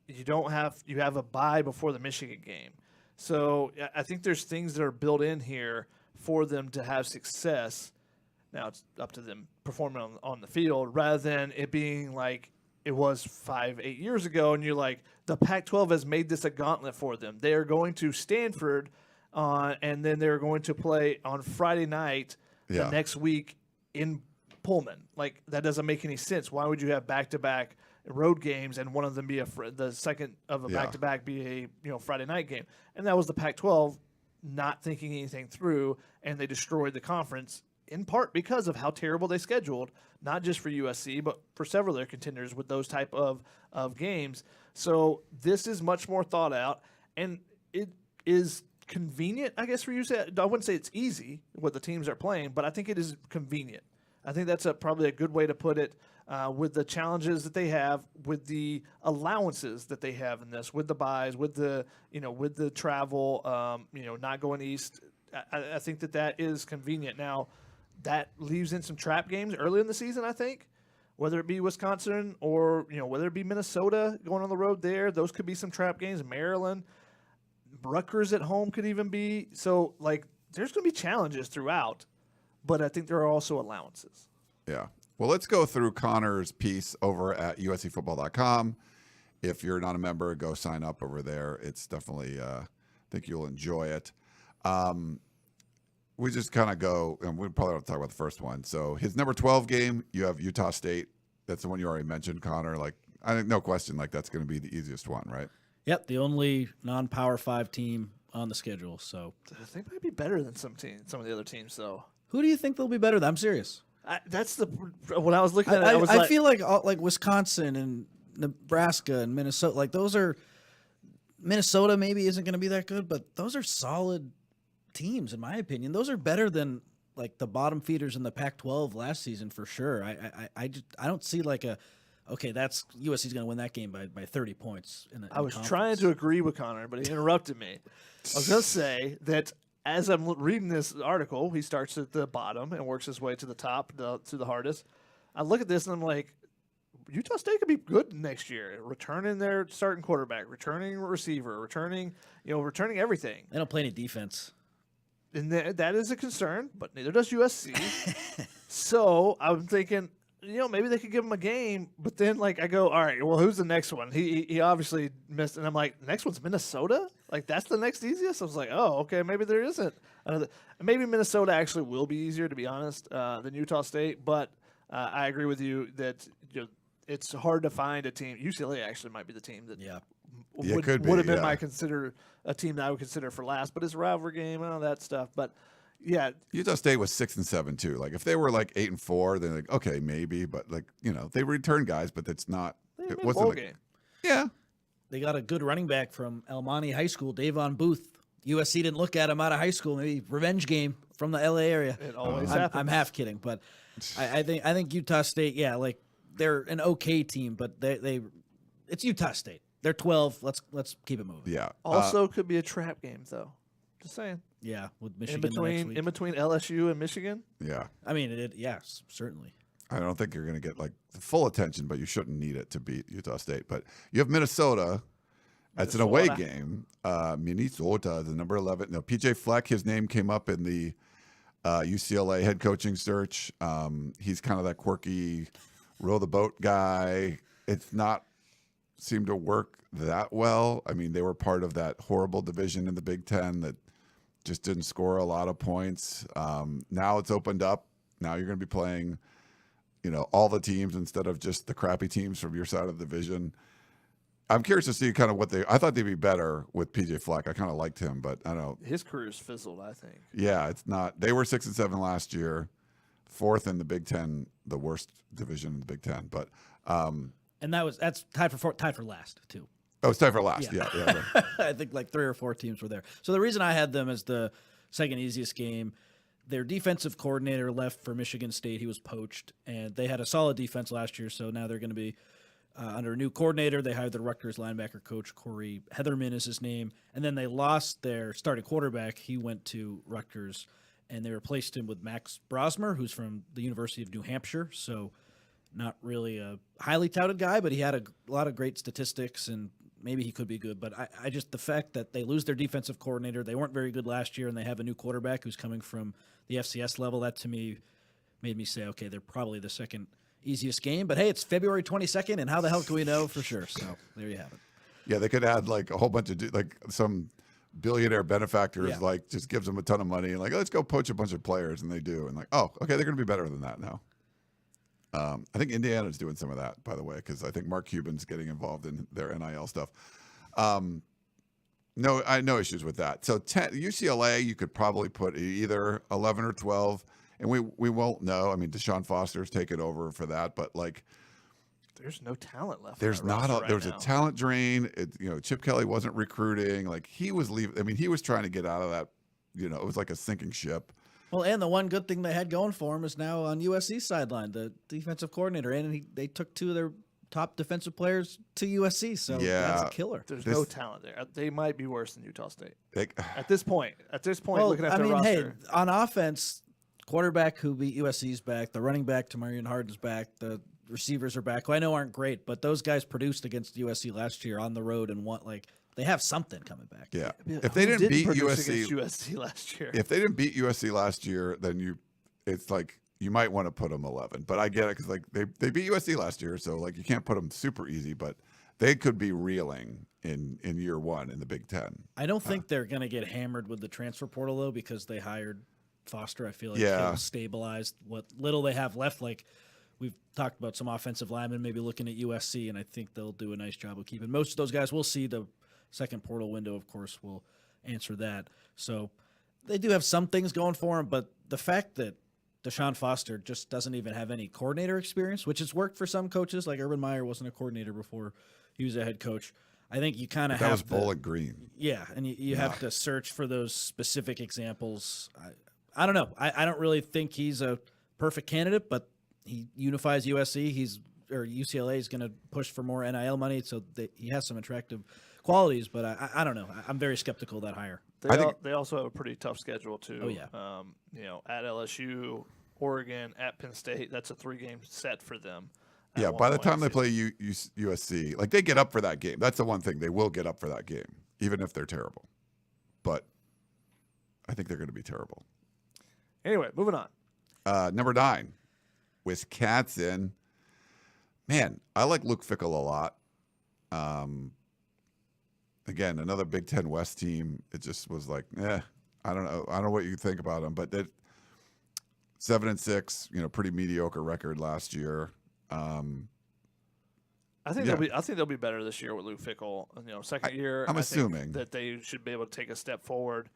You have a bye before the Michigan game. So I think there's things that are built in here for them to have success. Now it's up to them performing on the field rather than it being like it was 5-8 years ago. And you're like, the Pac-12 has made this a gauntlet for them. They are going to Stanford and then they're going to play on Friday night the next week in Pullman. Like, that doesn't make any sense. Why would you have back-to-back road games and one of them be the second of a back-to-back be a Friday night game? And that was the Pac-12 not thinking anything through, and they destroyed the conference in part because of how terrible they scheduled, not just for USC, but for several of their contenders with those type of games. So this is much more thought out, and it is convenient, I guess, for you. I wouldn't say it's easy what the teams are playing, but I think it is convenient. I think that's probably a good way to put it, with the challenges that they have, with the allowances that they have in this, with the buys, with the travel, not going east. I think that is convenient. Now, that leaves in some trap games early in the season, I think, whether it be Wisconsin or, whether it be Minnesota going on the road there. Those could be some trap games. Maryland, Rutgers at home could even be. So, there's going to be challenges throughout, but I think there are also allowances. Yeah. Well, let's go through Connor's piece over at uscfootball.com. If you're not a member, go sign up over there. It's definitely, I think you'll enjoy it. We just kind of go, and we probably don't talk about the first one. So his number 12 game, you have Utah State. That's the one you already mentioned, Connor. I think no question, that's going to be the easiest one, right? Yep, the only non-Power 5 team on the schedule. So they might be better than some of the other teams, though. Who do you think they'll be better than? I'm serious. When I was looking at it, I feel like Wisconsin and Nebraska and Minnesota, those are Minnesota maybe isn't going to be that good, but those are solid teams in my opinion. Those are better than the bottom feeders in the Pac-12 last season for sure. I don't see that's USC's going to win that game by 30 points. I was trying to agree with Connor, but he interrupted me. I was going to say that as I'm reading this article, he starts at the bottom and works his way to the top, to the hardest. I look at this and I'm like, Utah State could be good next year, returning their starting quarterback, returning receiver, returning everything. They don't play any defense. and that is a concern, but neither does USC. So I'm thinking, maybe they could give him a game, but then I go, all right, well, who's the next one? He obviously missed, and I'm like, the next one's Minnesota? That's the next easiest? I was like, oh, okay, maybe there isn't. Maybe Minnesota actually will be easier, to be honest, than Utah State, but I agree with you that it's hard to find a team. UCLA actually might be the team that would have been a team that I would consider for last, but it's a rivalry game and all that stuff. But yeah, Utah State was 6-7 too. If they were 8-4, then okay, maybe, but they return guys, but it's not. It wasn't bowl game. Yeah, they got a good running back from El Monte High School, Davon Booth. USC didn't look at him out of high school. Maybe revenge game from the LA area. It always happens. I'm half kidding, but I think Utah State. Yeah, they're an okay team, but it's Utah State. They're 12. Let's keep it moving. Yeah. Also, could be a trap game though. Just saying. Yeah, with Michigan in between LSU and Michigan. Yeah. I mean, yes, certainly. I don't think you're going to get the full attention, but you shouldn't need it to beat Utah State. But you have Minnesota. That's an away game. Minnesota, the number 11. No, PJ Fleck, his name came up in the UCLA head coaching search. He's kind of that quirky row the boat guy. It's not seemed to work that well. I mean, they were part of that horrible division in the Big Ten that just didn't score a lot of points. Now it's opened up. Now you're going to be playing, all the teams instead of just the crappy teams from your side of the division. I'm curious to see kind of I thought they'd be better with PJ Fleck. I kind of liked him, but I don't know. His career's fizzled, I think. Yeah, it's not. They were 6-7 last year, 4th in the Big Ten, the worst division in the Big Ten. But and that's tied for last too. Oh, it's tied for last. Yeah. Right. I think 3 or 4 teams were there. So the reason I had them as the second easiest game, their defensive coordinator left for Michigan State. He was poached, and they had a solid defense last year. So now they're going to be under a new coordinator. They hired the Rutgers linebacker coach, Corey Heatherman is his name. And then they lost their starting quarterback. He went to Rutgers, and they replaced him with Max Brosmer, who's from the University of New Hampshire. So not really a highly touted guy, but he had a lot of great statistics, and maybe he could be good. But I just, the fact that they lose their defensive coordinator, they weren't very good last year, and they have a new quarterback who's coming from the FCS level, that to me made me say, okay, they're probably the second easiest game. But hey, it's February 22nd, and how the hell can we know for sure? So there you have it. Yeah, they could add a whole bunch of some billionaire benefactors just gives them a ton of money and let's go poach a bunch of players, and they do, and okay, they're going to be better than that now. I think Indiana's doing some of that, by the way, because I think Mark Cuban's getting involved in their NIL stuff. No, I had no issues with that. So UCLA, you could probably put either 11 or 12, and we won't know. I mean, Deshaun Foster's taken over for that, but there's no talent left. There's not. There was a talent drain. Chip Kelly wasn't recruiting. He was leaving. I mean, he was trying to get out of that. It was like a sinking ship. Well, and the one good thing they had going for him is now on USC's sideline, the defensive coordinator, and they took 2 of their top defensive players to USC, so that's a killer. There's no talent there. They might be worse than Utah State at this point. Well, looking at their roster. Hey, on offense, quarterback who beat USC's back, the running back Tamarian Harden's back, the receivers are back, who I know aren't great, but those guys produced against USC last year on the road and they have something coming back. Yeah. If they didn't beat USC last year. If they didn't beat USC last year, then it's you might want to put them 11. But I get it because they beat USC last year, so you can't put them super easy, but they could be reeling in year one in the Big Ten. I don't think they're going to get hammered with the transfer portal though, because they hired Foster. I feel he'll stabilize what little they have left. We've talked about some offensive linemen maybe looking at USC, and I think they'll do a nice job of keeping most of those guys. We'll see. The second portal window, of course, will answer that. So they do have some things going for them, but the fact that Deshaun Foster just doesn't even have any coordinator experience, which has worked for some coaches, like Urban Meyer wasn't a coordinator before he was a head coach. I think you kind of have to. That was Bowling Green. Yeah, and you have to search for those specific examples. I don't know. I don't really think he's a perfect candidate, but he unifies USC. UCLA is going to push for more NIL money, so he has some attractive qualities, but I don't know. I'm very skeptical of that hire. They also have a pretty tough schedule too. Oh yeah. At LSU, Oregon, at Penn State. That's a 3-game set for them. Yeah. By the time they play USC, they get up for that game. That's the one thing, they will get up for that game, even if they're terrible. But I think they're going to be terrible. Anyway, moving on. Number 9, Wisconsin. Man, I like Luke Fickell a lot. Again, another Big Ten West team. It just was like, I don't know. I don't know what you think about them, but 7-6, pretty mediocre record last year. I think they'll be better this year with Luke Fickell. Second year. I'm assuming that they should be able to take a step forward.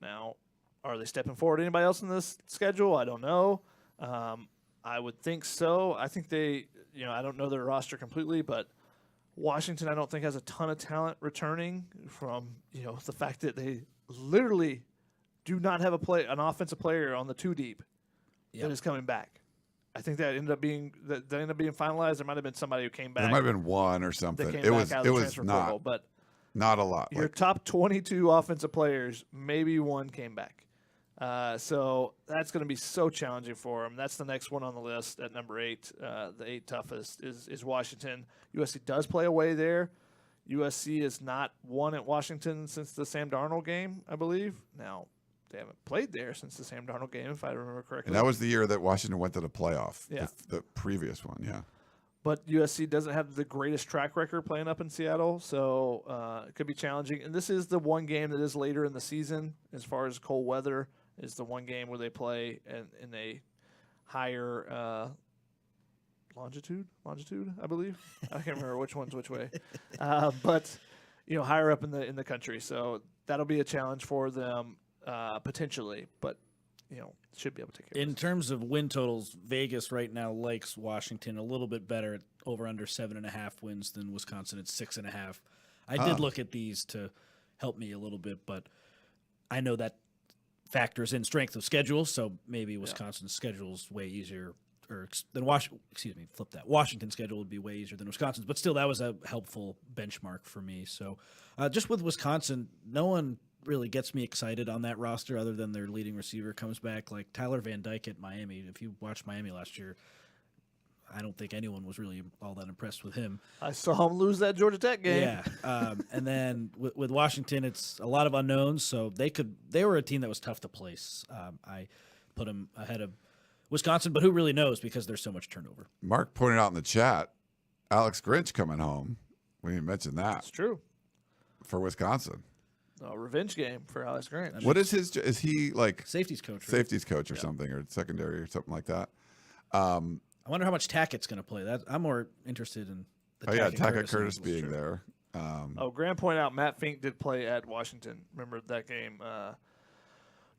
Now, are they stepping forward? Anybody else in this schedule? I don't know. I would think so. I think they. I don't know their roster completely, but Washington, I don't think has a ton of talent returning from the fact that they literally do not have an offensive player on the 2 deep that is coming back. I think that ended up being finalized. There might have been somebody who came back. There might have been one or something. It was not but not a lot. Your top 22 offensive players, maybe one came back. So that's going to be so challenging for them. That's the next one on the list at number 8. The 8 toughest is Washington. USC does play away there. USC has not won at Washington since the Sam Darnold game, I believe. Now, they haven't played there since the Sam Darnold game, if I remember correctly. And that was the year that Washington went to the playoff. Yeah. The previous one, yeah. But USC doesn't have the greatest track record playing up in Seattle, so it could be challenging. And this is the one game that is later in the season as far as cold weather. Is the one game where they play in a higher longitude, I believe. I can't remember which one's which way, but higher up in the country. So that'll be a challenge for them potentially, but should be able to take care of it. In terms of win totals, Vegas right now likes Washington a little bit better at over under 7.5 wins than Wisconsin at 6.5. I did look at these to help me a little bit, but I know that factors in strength of schedule, so maybe Wisconsin's schedule is way easier than Washington. Excuse me, flip that. Washington's schedule would be way easier than Wisconsin's, but still, that was a helpful benchmark for me. So, just with Wisconsin, no one really gets me excited on that roster other than their leading receiver comes back, like Tyler Van Dyke at Miami. If you watched Miami last year, I don't think anyone was really all that impressed with him. I saw him lose that Georgia Tech game. Yeah, and then with Washington, it's a lot of unknowns. So they were a team that was tough to place. I put them ahead of Wisconsin, but who really knows because there's so much turnover. Mark pointed out in the chat, Alex Grinch coming home. We didn't mention that. That's true. For Wisconsin. A revenge game for Alex Grinch. What is his? Is he like safeties coach? Right? Safeties coach or something, or secondary or something like that? I wonder how much Tackett's going to play. I'm more interested in the Tackett Curtis being there. Graham pointed out Matt Fink did play at Washington. Remember that game?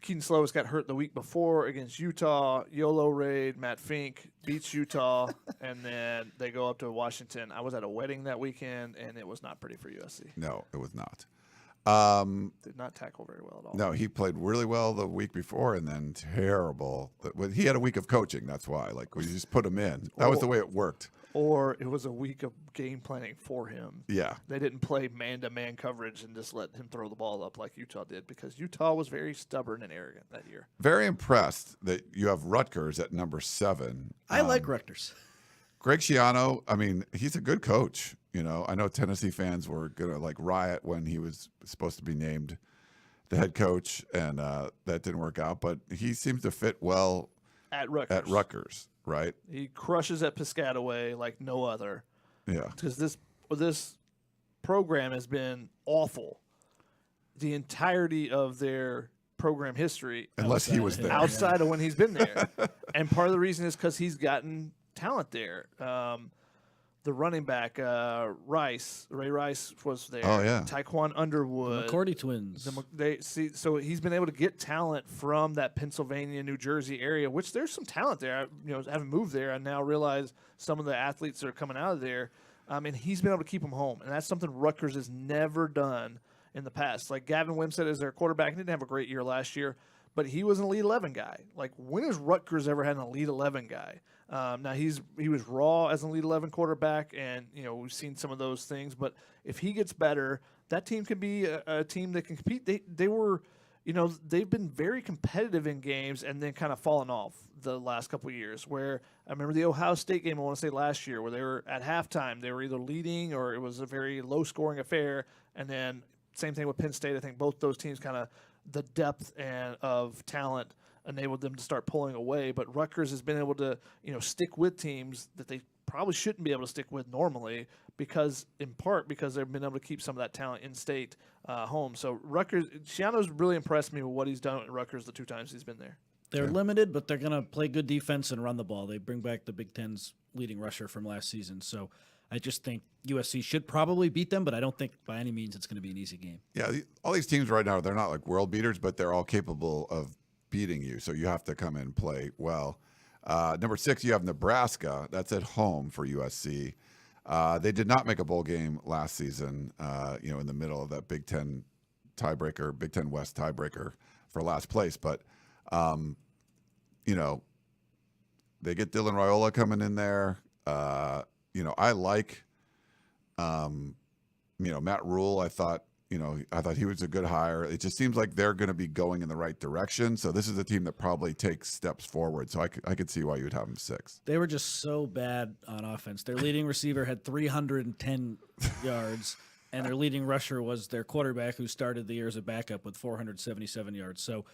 Keaton Slovis got hurt the week before against Utah. YOLO raid. Matt Fink beats Utah, and then they go up to Washington. I was at a wedding that weekend, and it was not pretty for USC. No, it was not. Did not tackle very well at all. No, he played really well the week before, and then terrible. He had a week of coaching. That's why. Like, we just put him in. That was the way it worked. Or it was a week of game planning for him. Yeah. They didn't play man-to-man coverage and just let him throw the ball up like Utah did because Utah was very stubborn and arrogant that year. Very impressed that you have Rutgers at number 7. I like Rutgers. Greg Schiano, I mean, he's a good coach. I know Tennessee fans were going to riot when he was supposed to be named the head coach, and that didn't work out. But he seems to fit well at Rutgers, right? He crushes at Piscataway like no other. Yeah, because this program has been awful the entirety of their program history, unless he was there, outside of when he's been there. And part of the reason is because he's gotten talent there. The running back, Ray Rice was there. Oh, yeah. Tyquan Underwood. The McCourty twins. So he's been able to get talent from that Pennsylvania, New Jersey area, which there's some talent there. I haven't moved there. I now realize some of the athletes that are coming out of there. And he's been able to keep them home. And that's something Rutgers has never done in the past. Like Gavin Wimsatt is their quarterback. He didn't have a great year last year, but he was an Elite 11 guy. Like, when has Rutgers ever had an Elite 11 guy? Now he was raw as an Elite 11 quarterback, and we've seen some of those things. But if he gets better, that team could be a team that can compete. They were, they've been very competitive in games and then kind of fallen off the last couple of years. Where I remember the Ohio State game, I want to say last year, where they were at halftime, they were either leading or it was a very low scoring affair, and then same thing with Penn State. I think both those teams kind of the depth and of talent enabled them to start pulling away. But Rutgers has been able to, stick with teams that they probably shouldn't be able to stick with normally in part because they've been able to keep some of that talent in state home. So Rutgers, Shiano's really impressed me with what he's done at Rutgers the 2 times he's been there. They're limited, but they're going to play good defense and run the ball. They bring back the Big Ten's leading rusher from last season. So I just think USC should probably beat them, but I don't think by any means it's going to be an easy game. Yeah, all these teams right now, they're not like world beaters, but they're all capable of beating you. So you have to come in and play well. Number 6, you have Nebraska. That's at home for USC. They did not make a bowl game last season, in the middle of that Big Ten tiebreaker, Big Ten West tiebreaker for last place. But, they get Dylan Raiola coming in there. I like, Matt Rule. I thought he was a good hire. It just seems like they're going to be going in the right direction. So this is a team that probably takes steps forward. So I could see why you would have them 6. They were just so bad on offense. Their leading receiver had 310 yards, and their leading rusher was their quarterback who started the year as a backup with 477 yards. So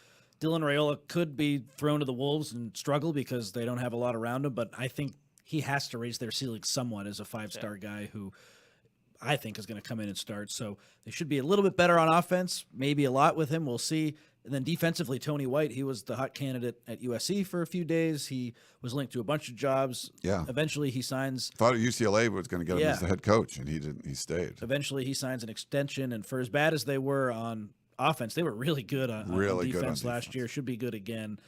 Dylan Raiola could be thrown to the wolves and struggle because they don't have a lot around him, but I think he has to raise their ceiling somewhat as a 5-star guy who I think is going to come in and start. So they should be a little bit better on offense, maybe a lot with him. We'll see. And then defensively, Tony White, he was the hot candidate at USC for a few days. He was linked to a bunch of jobs. Yeah. Eventually he signs. Thought UCLA was going to get him as the head coach, and he didn't. He stayed. Eventually he signs an extension, and for as bad as they were on offense, they were really good on defense last year. Should be good again.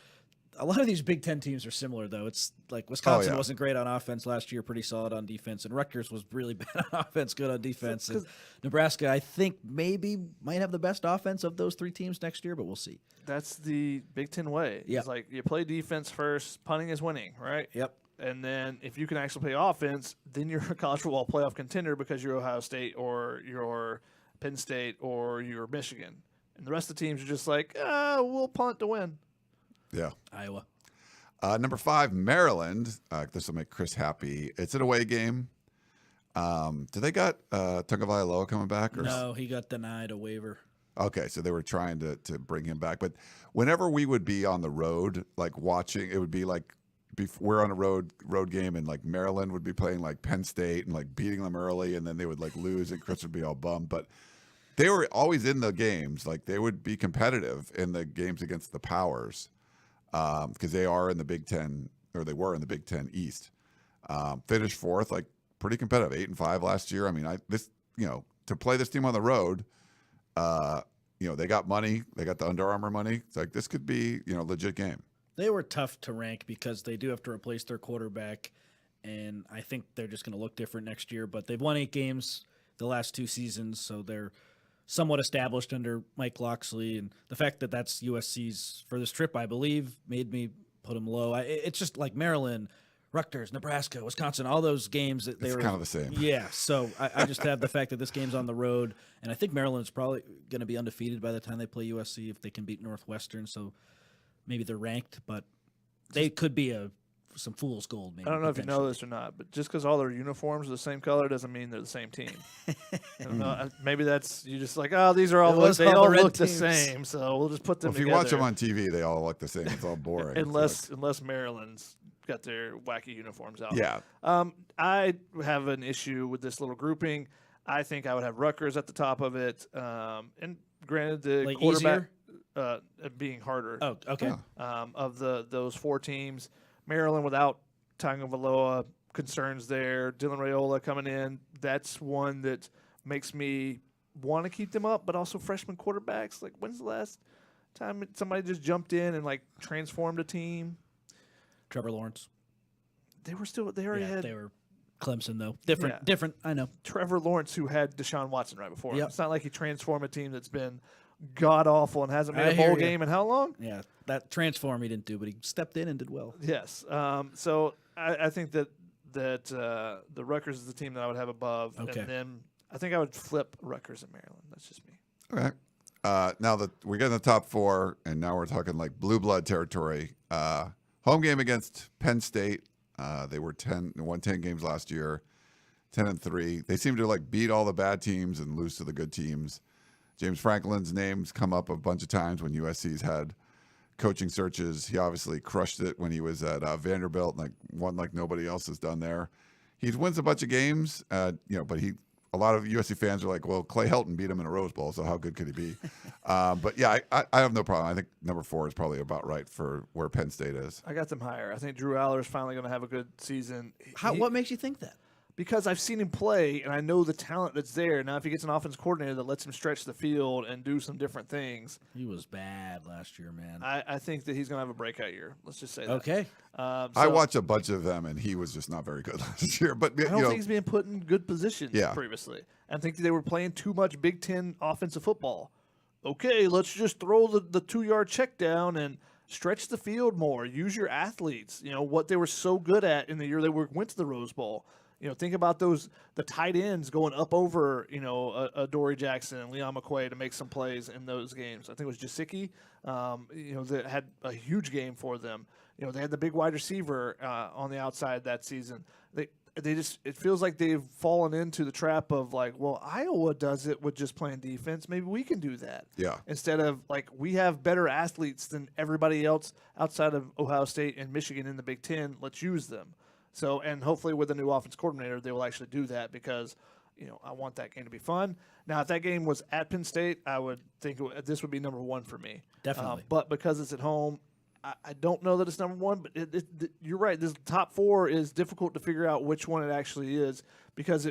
A lot of these Big Ten teams are similar, though. It's like Wisconsin wasn't great on offense last year, pretty solid on defense, and Rutgers was really bad on offense, good on defense. And Nebraska, I think, maybe might have the best offense of those 3 teams next year, but we'll see. That's the Big Ten way. Yeah. It's like you play defense first, punting is winning, right? Yep. And then if you can actually play offense, then you're a college football playoff contender because you're Ohio State or you're Penn State or you're Michigan. And the rest of the teams are just like, we'll punt to win. Yeah. Iowa. Number 5, Maryland. This will make Chris happy. It's an away game. Do they got Tagovailoa coming back? No, he got denied a waiver. Okay, so they were trying to bring him back. But whenever we would be on the road, like watching, it would be like we're on a road game, and like Maryland would be playing like Penn State and like beating them early, and then they would like lose, and Chris would be all bummed. But they were always in the games. Like they would be competitive in the games against the powers. Because they are in the Big Ten, or they were in the Big Ten East. Finished 4th, like pretty competitive, 8-5 last year. I mean, to play this team on the road, they got money, they got the Under Armour money. It's like this could be, a legit game. They were tough to rank because they do have to replace their quarterback, and I think they're just going to look different next year. But they've won 8 games the last 2 seasons, so they're somewhat established under Mike Loxley, and the fact that that's USC's for this trip, I believe, made me put them low. It's just like Maryland, Rutgers, Nebraska, Wisconsin, all those games that they were kind of the same. Yeah, so I just have the fact that this game's on the road, and I think Maryland's probably going to be undefeated by the time they play USC if they can beat Northwestern. So maybe they're ranked, but they could be some fool's gold. Maybe I don't know if you know this or not, but just because all their uniforms are the same color doesn't mean they're the same team. I don't know. Maybe that's you just like, these are all they all look the same, so we'll just put them together. If you watch them on TV, they all look the same. It's all boring. unless Maryland's got their wacky uniforms out. Yeah. I have an issue with this little grouping. I think I would have Rutgers at the top of it, and granted the quarterback being harder. Oh, okay. Of those 4 teams. Maryland without Tagovailoa, concerns there. Dylan Raiola coming in. That's one that makes me want to keep them up, but also freshman quarterbacks. Like, when's the last time somebody just jumped in and, like, transformed a team? Trevor Lawrence. They already had. They were Clemson, though. Different, I know. Trevor Lawrence, who had Deshaun Watson right before him. Yep. It's not like he transformed a team that's been god-awful and hasn't made a bowl game in how long? Yeah, that transform he didn't do, but he stepped in and did well. Yes. So I think that the Rutgers is the team that I would have above. Okay. And then I think I would flip Rutgers and Maryland. That's just me. Okay. Now that we get in the top 4, and now we're talking like blue blood territory. Home game against Penn State. They won 10 games last year, 10-3. They seem to like beat all the bad teams and lose to the good teams. James Franklin's name's come up a bunch of times when USC's had coaching searches. He obviously crushed it when he was at Vanderbilt, like won like nobody else has done there. He wins a bunch of games, but a lot of USC fans are like, well, Clay Helton beat him in a Rose Bowl, so how good could he be? But yeah, I have no problem. I think number 4 is probably about right for where Penn State is. I got them higher. I think Drew Aller is finally going to have a good season. What makes you think that? Because I've seen him play, and I know the talent that's there. Now, if he gets an offense coordinator that lets him stretch the field and do some different things. He was bad last year, man. I think that he's going to have a breakout year. Let's just say that. Okay. I watched a bunch of them, and he was just not very good last year. But I don't think he's being put in good positions previously. I think they were playing too much Big Ten offensive football. Okay, let's just throw the 2-yard check down and stretch the field more. Use your athletes. What they were so good at in the year they went to the Rose Bowl. Think about the tight ends going up over, a Dory Jackson and Leon McQuay to make some plays in those games. I think it was Jasicki, that had a huge game for them. They had the big wide receiver on the outside that season. It feels like they've fallen into the trap of like, well, Iowa does it with just playing defense. Maybe we can do that. Yeah. Instead of like, we have better athletes than everybody else outside of Ohio State and Michigan in the Big Ten. Let's use them. So, and hopefully with the new offense coordinator, they will actually do that because, I want that game to be fun. Now, if that game was at Penn State, I would think this would be number 1 for me. Definitely. But because it's at home, I don't know that it's number 1. But you're right. This top 4 is difficult to figure out which one it actually is because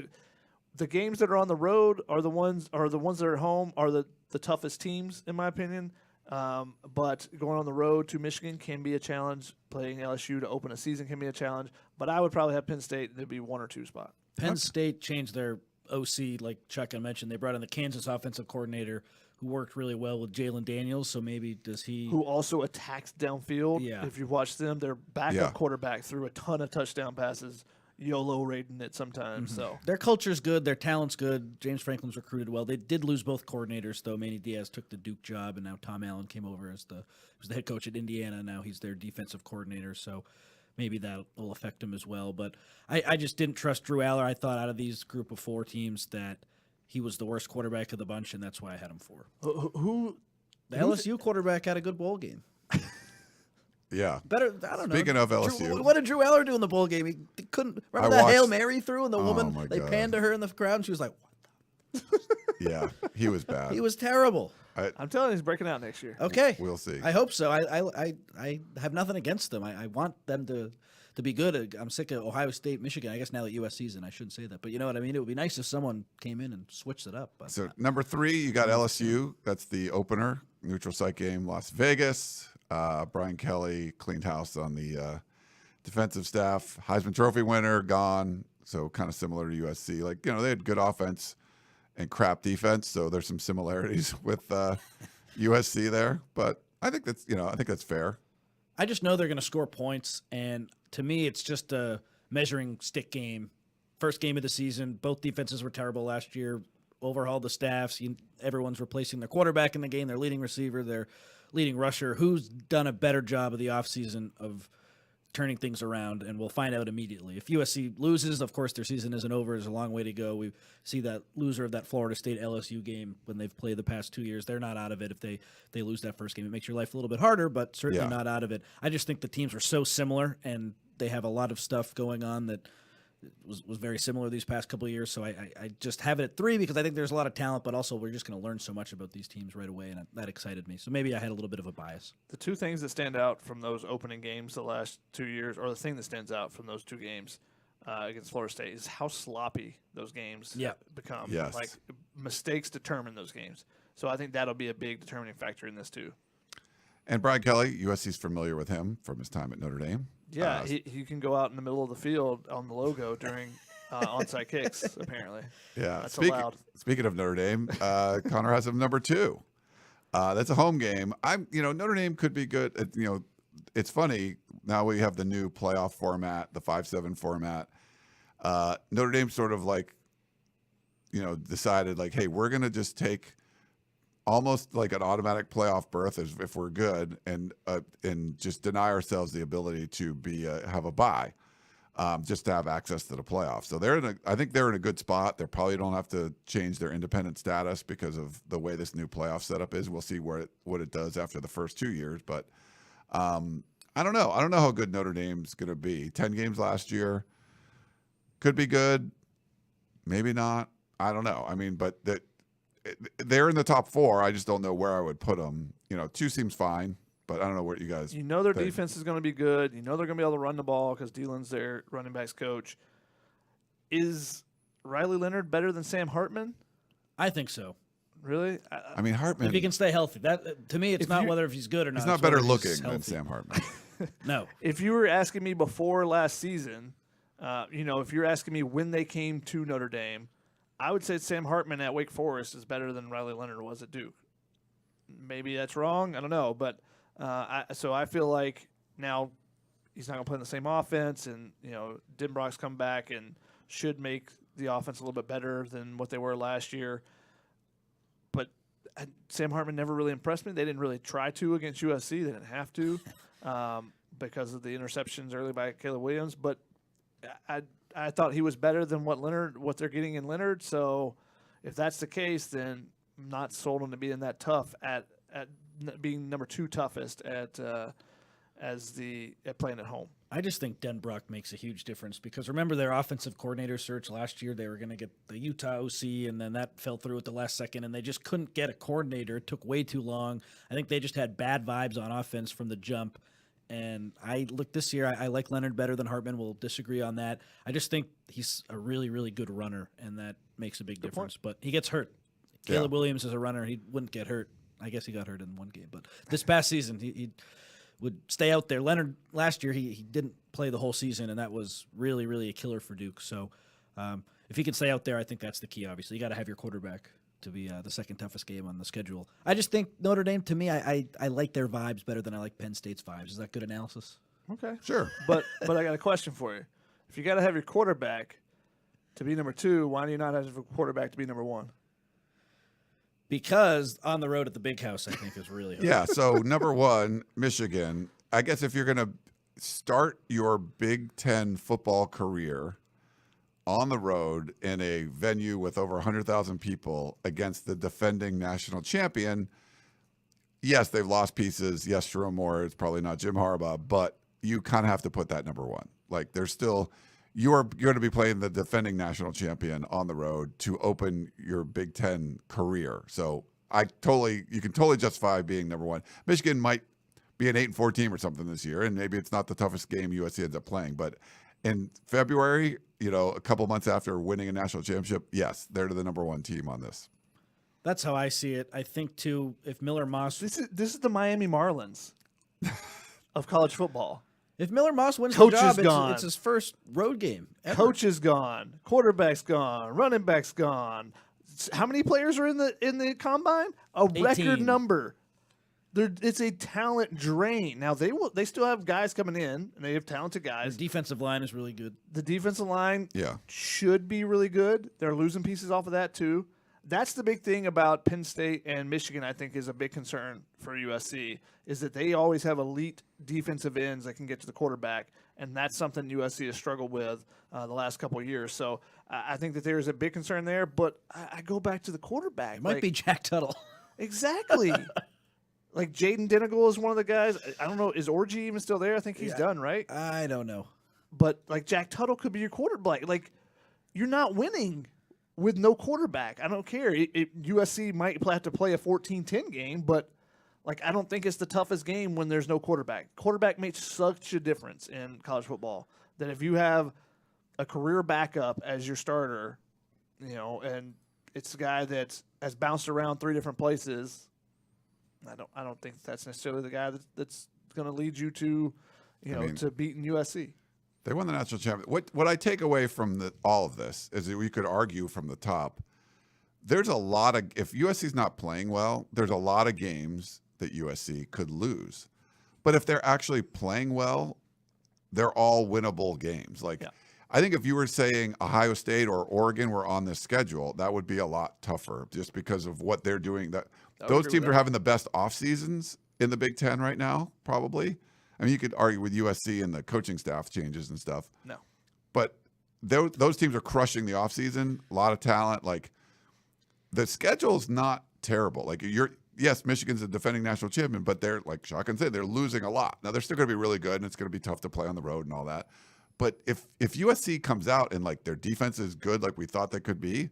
the games that are on the road are the ones that are at home are the toughest teams, in my opinion. But going on the road to Michigan can be a challenge. Playing LSU to open a season can be a challenge. But I would probably have Penn State. It'd be 1 or 2 spot. Penn State changed their OC, like Chuck had mentioned. They brought in the Kansas offensive coordinator who worked really well with Jalen Daniels. So maybe who also attacks downfield. Yeah. If you watch them, their backup quarterback threw a ton of touchdown passes. YOLO rating it sometimes. Mm-hmm. So their culture's good, their talent's good. James Franklin's recruited well. They did lose both coordinators though. Manny Diaz took the Duke job, and now Tom Allen came over as the head coach at Indiana. Now he's their defensive coordinator. So maybe that will affect him as well. But I just didn't trust Drew Aller. I thought out of these group of 4 teams that he was the worst quarterback of the bunch, and that's why I had him 4. The LSU quarterback had a good bowl game. Yeah. Better, I don't know. Speaking of LSU. What did Drew Aller do in the bowl game? He couldn't. Remember that Hail Mary threw, and the woman, they panned to her in the crowd, and she was like, what the? Yeah, he was bad. He was terrible. I'm telling you, he's breaking out next year. Okay. We'll see. I hope so. I have nothing against them. I want them to be good. I'm sick of Ohio State, Michigan. I guess now that USC's in, I shouldn't say that. But you know what I mean? It would be nice if someone came in and switched it up. But so number 3, you got LSU. That's the opener. Neutral site game, Las Vegas. Brian Kelly cleaned house on the defensive staff. Heisman Trophy winner, gone. So kind of similar to USC. Like, they had good offense and crap defense. So there's some similarities with USC there. But I think that's fair. I just know they're going to score points. And to me, it's just a measuring stick game. First game of the season. Both defenses were terrible last year. Overhauled the staffs. Everyone's replacing their quarterback in the game, their leading receiver, their leading rusher. Who's done a better job of the offseason of turning things around, and we'll find out immediately. If USC loses, of course, their season isn't over. There's a long way to go. We see that loser of that Florida State LSU game when they've played the past 2 years. They're not out of it if they lose that first game. It makes your life a little bit harder, but certainly not out of it. I just think the teams are so similar, and they have a lot of stuff going on that was very similar these past couple of years. So I just have it at 3 because I think there's a lot of talent, but also we're just going to learn so much about these teams right away, and that excited me. So maybe I had a little bit of a bias. The 2 things that stand out from those opening games the last 2 years, or the thing that stands out from those 2 games against Florida State, is how sloppy those games become. Yes. Like, mistakes determine those games. So I think that'll be a big determining factor in this too. And Brian Kelly, USC's familiar with him from his time at Notre Dame. Yeah, he can go out in the middle of the field on the logo during onside kicks, apparently. Yeah, that's allowed. Speaking of Notre Dame, Connor has him number 2. That's a home game. Notre Dame could be good. It's funny, now we have the new playoff format, the 5-7 format. Notre Dame sort of decided hey, we're going to just take almost like an automatic playoff berth if we're good, and just deny ourselves the ability to have a bye. just to have access to the playoffs. So I think they're in a good spot. They probably don't have to change their independent status because of the way this new playoff setup is. We'll see what it does after the first 2 years. But I don't know. I don't know how good Notre Dame's going to be. 10 games last year. Could be good. Maybe not. I don't know. I mean, but they're in the top 4. I just don't know where I would put them. 2 seems fine. But I don't know what you guys their defense is going to be good. They're going to be able to run the ball because Dylan's their running backs coach. Is Riley Leonard better than Sam Hartman? I think so. Really? I mean, Hartman. If he can stay healthy. That to me, it's not whether if he's good or not. He's not better looking than Sam Hartman. No. If you were asking me before last season, if you're asking me when they came to Notre Dame, I would say Sam Hartman at Wake Forest is better than Riley Leonard was at Duke. Maybe that's wrong. I don't know. But so I feel like now he's not going to play in the same offense, and Denbrock's come back and should make the offense a little bit better than what they were last year. But Sam Hartman never really impressed me. They didn't really try to against USC. They didn't have to because of the interceptions early by Caleb Williams. But I thought he was better than what they're getting in Leonard. So if that's the case, then I'm not sold on to being that tough at being number 2 toughest at playing at home. I just think Denbrock makes a huge difference because remember their offensive coordinator search last year. They were going to get the Utah OC, and then that fell through at the last second, and they just couldn't get a coordinator. It took way too long. I think they just had bad vibes on offense from the jump. And I look this year, I like Leonard better than Hartman. We'll disagree on that. I just think he's a really, really good runner, and that makes a big difference. But he gets hurt. Caleb Williams is a runner. He wouldn't get hurt. I guess he got hurt in one game. But this past season, he would stay out there. Leonard, last year, he didn't play the whole season, and that was really, really a killer for Duke. So if he can stay out there, I think that's the key, obviously. You got to have your quarterback to be the second toughest game on the schedule. I just think Notre Dame, to me, I like their vibes better than I like Penn State's vibes. Is that good analysis? Okay. Sure. But I got a question for you. If you got to have your quarterback to be number 2, why do you not have a quarterback to be number 1? Because on the road at the Big House, I think, is really hard. Yeah, so number 1, Michigan. I guess if you're going to start your Big Ten football career on the road in a venue with over 100,000 people against the defending national champion, yes, they've lost pieces. Yes, Jerome Moore, it's probably not Jim Harbaugh, but you kind of have to put that number 1. Like, there's still – you're going to be playing the defending national champion on the road to open your Big Ten career. So you can totally justify being number 1. Michigan might be an 8-4 team or something this year, and maybe it's not the toughest game USC ends up playing. But in February, a couple months after winning a national championship, yes, they're the number 1 team on this. That's how I see it. I think too, if Miller Moss, this is the Miami Marlins of college football. If Miller Moss wins Coach the job, is gone. It's his first road game ever. Coach is gone. Quarterback's gone. Running back's gone. How many players are in the combine? A 18. record number. It's a talent drain. Now they still have guys coming in, and they have talented guys. The defensive line is really good. The defensive line should be really good. They're losing pieces off of that too. That's the big thing about Penn State and Michigan, I think, is a big concern for USC, is that they always have elite defensive ends that can get to the quarterback, and that's something USC has struggled with the last couple of years. So I think that there is a big concern there, but I go back to the quarterback. It might be Jack Tuttle. Exactly. Like Jaden Denigal is one of the guys. I don't know. Is Orji even still there? I think he's done, right? I don't know. But, like, Jack Tuttle could be your quarterback. Like, you're not winning with no quarterback. I don't care. USC might have to play a 14-10 game, but, like, I don't think it's the toughest game when there's no quarterback. Quarterback makes such a difference in college football that if you have a career backup as your starter, and it's a guy that has bounced around 3 different places, I don't think that's necessarily the guy that's going to lead you to, to beating USC. They won the national championship. What I take away from all of this is that we could argue from the top, there's a lot of – if USC's not playing well, there's a lot of games that USC could lose. But if they're actually playing well, they're all winnable games. I think if you were saying Ohio State or Oregon were on this schedule, that would be a lot tougher just because of what they're doing. Those teams are having the best off seasons in the Big Ten right now, probably. I mean, you could argue with USC and the coaching staff changes and stuff. No. but those teams are crushing the offseason. A lot of talent. Like the schedule's not terrible. Like yes, Michigan's a defending national champion, but they're, like Shotgun said, they're losing a lot. Now they're still going to be really good, and it's going to be tough to play on the road and all that. But if USC comes out and like their defense is good, like we thought they could be,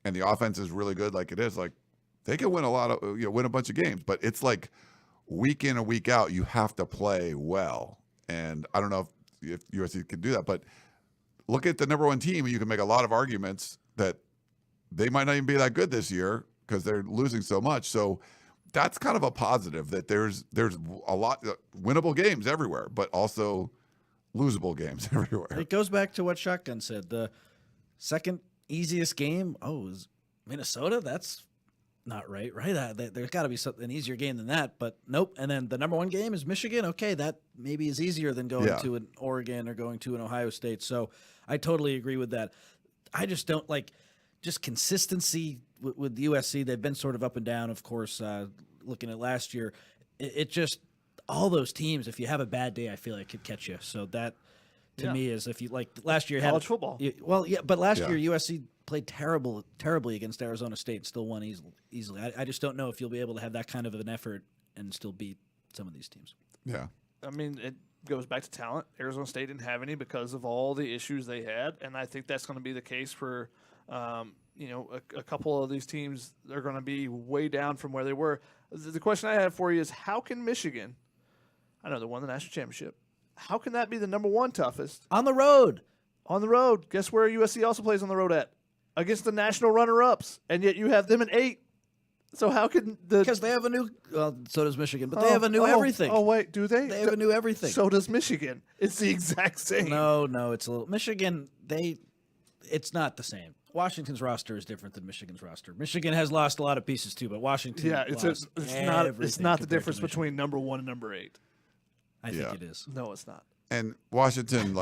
and the offense is really good, like it is, like they can win win a bunch of games. But it's like week in and week out, you have to play well. And I don't know if USC can do that, but look at the number one team, and you can make a lot of arguments that they might not even be that good this year because they're losing so much. So that's kind of a positive that there's a lot winnable games everywhere, but also losable games everywhere. It goes back to what Shotgun said. The second easiest game, is Minnesota? That's not right? There's got to be an easier game than that, but nope. And then the number one game is Michigan. Okay, that maybe is easier than going to an Oregon or going to an Ohio State. So I totally agree with that. I just don't like just consistency with USC. They've been sort of up and down, of course, looking at last year. It just – all those teams, if you have a bad day, I feel like could catch you. So that, to me, is if you like last year college football. But last year USC played terribly against Arizona State and still won easily. I just don't know if you'll be able to have that kind of an effort and still beat some of these teams. Yeah, I mean, it goes back to talent. Arizona State didn't have any because of all the issues they had, and I think that's going to be the case for a couple of these teams. They're going to be way down from where they were. The question I have for you is, how can Michigan? I know they won the national championship. How can that be the number one toughest? On the road. On the road. Guess where USC also plays on the road at? Against the national runner-ups. And yet you have them at 8. So how can the... Because they have a new... Well, so does Michigan. But they have a new everything. Oh, wait. Do they? They have a new everything. So does Michigan. It's the exact same. No. It's a little... Michigan, it's not the same. Washington's roster is different than Michigan's roster. Michigan has lost a lot of pieces too, but Washington it's not the difference between number 1 and number 8. I think it is. No, it's not. And Washington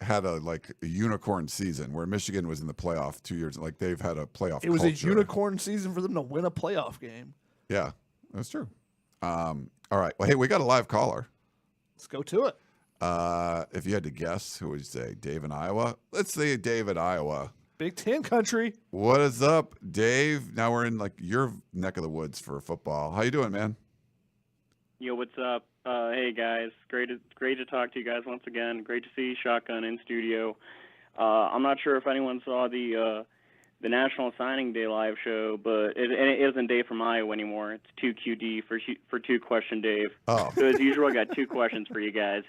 had a unicorn season where Michigan was in the playoff 2 years. Like they've had a playoff. It was culture. a unicorn season for them to win a playoff game. Yeah, that's true. All right. Well, hey, we got a live caller. Let's go to it. If you had to guess, who would you say? Dave in Iowa? Let's say Dave in Iowa. Big Ten country. What is up, Dave? Now we're in your neck of the woods for football. How you doing, man? Yo, what's up? Hey guys, great to talk to you guys once again. Great to see Shotgun in studio. I'm not sure if anyone saw the National Signing Day live show, but it isn't Dave from Iowa anymore. It's 2QD for 2 Question Dave. Oh. So as usual, I got 2 questions for you guys.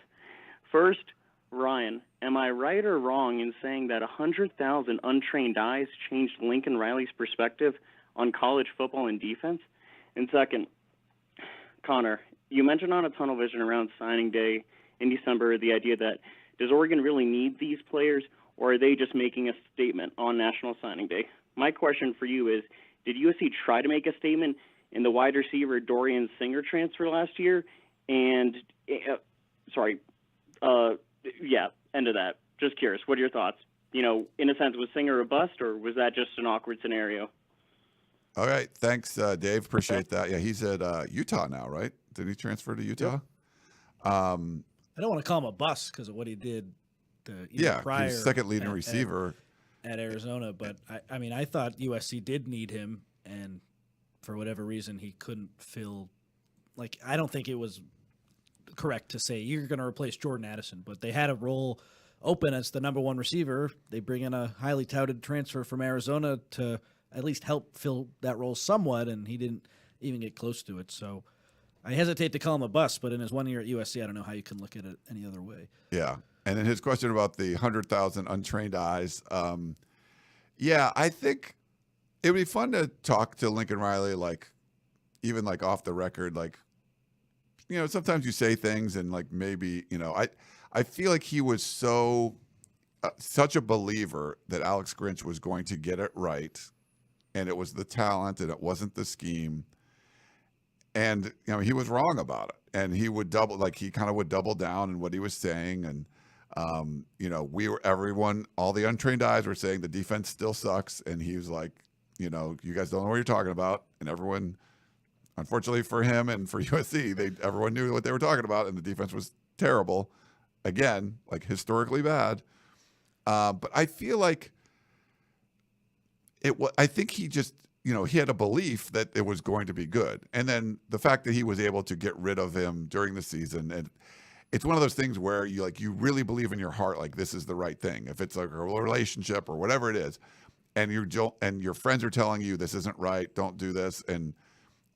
First, Ryan, am I right or wrong in saying that 100,000 untrained eyes changed Lincoln Riley's perspective on college football and defense? And second, Connor, you mentioned on a tunnel vision around signing day in December the idea that does Oregon really need these players, or are they just making a statement on National Signing Day? My question for you is, did USC try to make a statement in the wide receiver Dorian Singer transfer last year? And, end of that. Just curious, what are your thoughts? In a sense, was Singer a bust, or was that just an awkward scenario? All right. Thanks, Dave. Appreciate that. Yeah, he's at Utah now, right? Did he transfer to Utah? Yep. I don't want to call him a bust because of what he did prior. He's second leading receiver at Arizona. But, I thought USC did need him, and for whatever reason he couldn't fill. I don't think it was correct to say you're going to replace Jordan Addison, but they had a role open as the number 1 receiver. They bring in a highly touted transfer from Arizona to at least help fill that role somewhat, and he didn't even get close to it. So I hesitate to call him a bust, but in his 1 year at USC, I don't know how you can look at it any other way. Yeah. And then his question about the 100,000 untrained eyes. I think it would be fun to talk to Lincoln Riley, even off the record, sometimes you say things and maybe, I feel like he was such a believer that Alex Grinch was going to get it right. And it was the talent and it wasn't the scheme. And, he was wrong about it. And he would he kind of would double down in what he was saying. And, all the untrained eyes were saying the defense still sucks. And he was like, you guys don't know what you're talking about. And everyone, unfortunately for him and for USC, everyone knew what they were talking about. And the defense was terrible. Again, historically bad. But I feel like I think he just, he had a belief that it was going to be good. And then the fact that he was able to get rid of him during the season, and it's one of those things where you really believe in your heart, like this is the right thing. If it's like a relationship or whatever it is, and your friends are telling you this isn't right, don't do this, and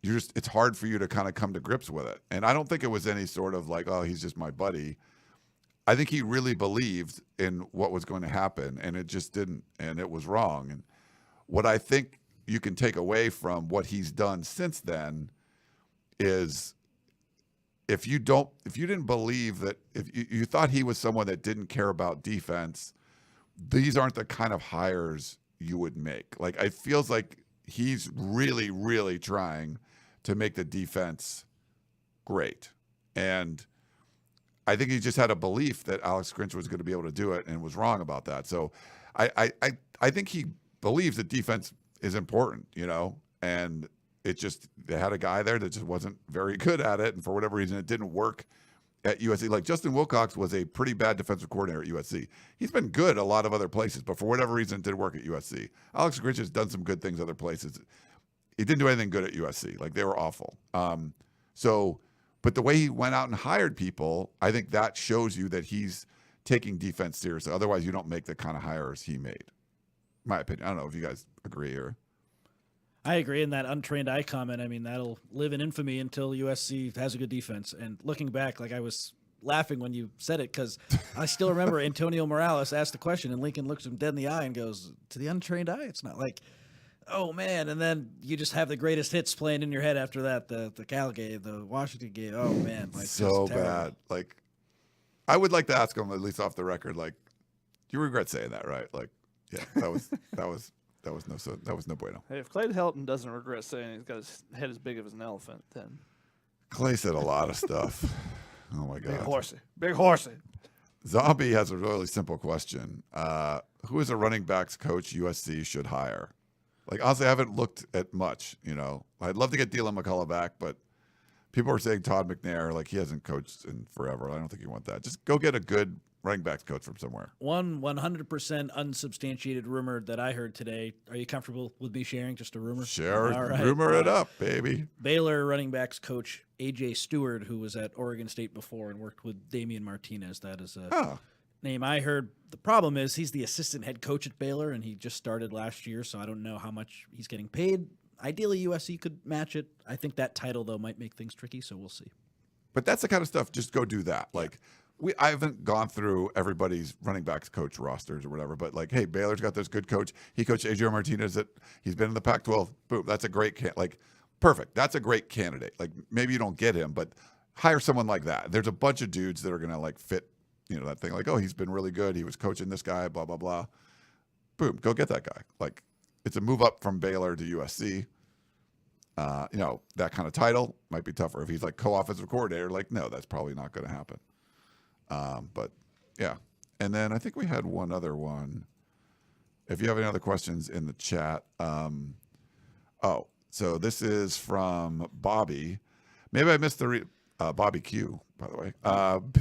it's hard for you to kind of come to grips with it. And I don't think it was any sort of like, oh, he's just my buddy. I think he really believed in what was going to happen, and it just didn't, and it was wrong. And what I think you can take away from what he's done since then is if you didn't believe that, if you thought he was someone that didn't care about defense, these aren't the kind of hires you would make. Like, it feels like he's really, really trying to make the defense great. And I think he just had a belief that Alex Grinch was going to be able to do it and was wrong about that. So I think he believes that defense is important, and they had a guy there that just wasn't very good at it. And for whatever reason, it didn't work at USC. Like, Justin Wilcox was a pretty bad defensive coordinator at USC. He's been good a lot of other places, but for whatever reason, it didn't work at USC. Alex Grinch has done some good things other places. He didn't do anything good at USC. Like, they were awful. But the way he went out and hired people, I think that shows you that he's taking defense seriously. Otherwise, you don't make the kind of hires he made. My opinion. I don't know if you guys agree or. I agree. In that untrained eye comment, I mean, that'll live in infamy until USC has a good defense. And looking back, like, I was laughing when you said it, because I still remember Antonio Morales asked the question, and Lincoln looks him dead in the eye and goes, to the untrained eye? It's not like, oh, man. And then you just have the greatest hits playing in your head after that, the Cal game, the Washington game. Oh, man. Like, so bad. Like, I would like to ask him, at least off the record, like, you regret saying that, right? Like, yeah, that was no bueno. Hey, if Clay Helton doesn't regret saying he's got his head as big as an elephant, then Clay said a lot of stuff. Oh my God. Big horsey. Zombie has a really simple question. Who is a running backs coach USC should hire? Like, honestly, I haven't looked at much, I'd love to get Dylan McCullough back, but people are saying Todd McNair, like, he hasn't coached in forever. I don't think you want that. Just go get a good running backs coach from somewhere. One 100% unsubstantiated rumor that I heard today. Are you comfortable with me sharing just a rumor? Share, all right. Rumor it up, baby. Baylor running backs coach A.J. Stewart, who was at Oregon State before and worked with Damian Martinez. That is a name I heard. The problem is he's the assistant head coach at Baylor, and he just started last year, so I don't know how much he's getting paid. Ideally, USC could match it. I think that title, though, might make things tricky, so we'll see. But that's the kind of stuff, just go do that. Like, I haven't gone through everybody's running backs coach rosters or whatever, but like, hey, Baylor's got this good coach. He coached Adrian Martinez. He's been in the Pac-12. Boom, that's a great perfect. That's a great candidate. Like, maybe you don't get him, but hire someone like that. There's a bunch of dudes that are gonna like fit, that thing. Like, oh, he's been really good. He was coaching this guy. Blah blah blah. Boom, go get that guy. Like, it's a move up from Baylor to USC. That kind of title might be tougher if he's like co-offensive coordinator. Like, no, that's probably not going to happen. But yeah. And then I think we had one other one. If you have any other questions in the chat. So this is from Bobby. Maybe I missed Bobby Q, by the way.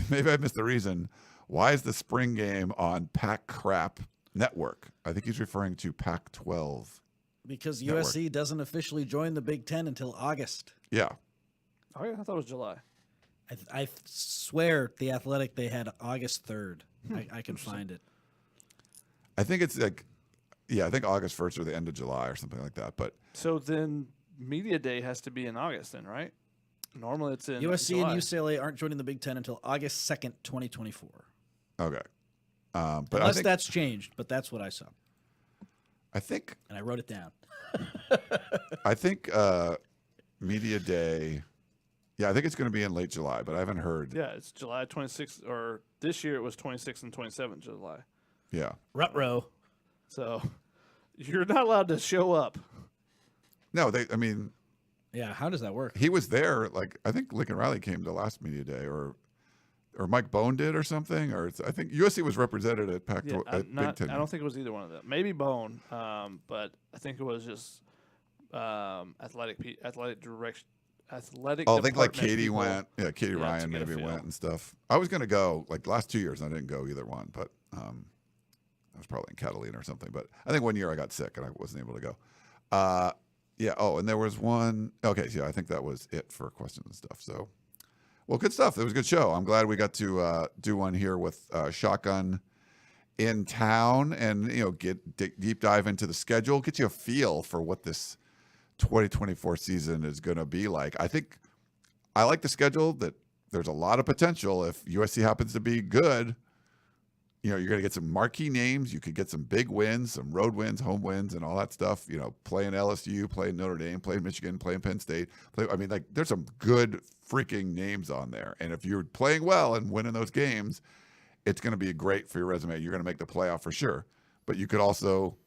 Maybe I missed the reason. Why is the spring game on Pac Crap Network? I think he's referring to Pac-12. Because USC doesn't officially join the Big Ten until August. Yeah. Oh, yeah, I thought it was July. I swear The Athletic, they had August 3rd. I can find it. I think it's like, I think August 1st or the end of July or something like that. But so then Media Day has to be in August then, right? Normally it's in USC July. and UCLA aren't joining the Big Ten until August 2nd, 2024. Okay. But unless that's changed, but that's what I saw. I think. And I wrote it down. I think Media Day. Yeah, I think it's going to be in late July, but I haven't heard. Yeah, it's July 26th, or this year it was 26th and 27th July. Yeah. Ruh-roh. So you're not allowed to show up. No, Yeah, how does that work? he was there. Like, I think Lincoln Riley came to last Media Day, or Mike Bone did, or something. Or I think USC was represented at Pac-12 at Big Ten. I don't think it was either one of them. Maybe Bone, but I think it was just athletic direction. Athletic. Oh, I think like department Katie people. went. Yeah, Katie Yeah, Ryan to get a maybe feel. went and stuff. I was going to go like last 2 years. I didn't go either one, but I was probably in Catalina or something. But I think one year I got sick and I wasn't able to go. Yeah. Oh, and there was one. Okay. So yeah, I think that was it for questions and stuff. So, well, good stuff. It was a good show. I'm glad we got to do one here with Shotgun in town and, get deep dive into the schedule, get you a feel for what this 2024 season is going to be like. I think I like the schedule that there's a lot of potential. If USC happens to be good, you're going to get some marquee names. You could get some big wins, some road wins, home wins, and all that stuff. Playing LSU, playing Notre Dame, playing Michigan, playing Penn State. There's some good freaking names on there. And if you're playing well and winning those games, it's going to be great for your resume. You're going to make the playoff for sure. But you could also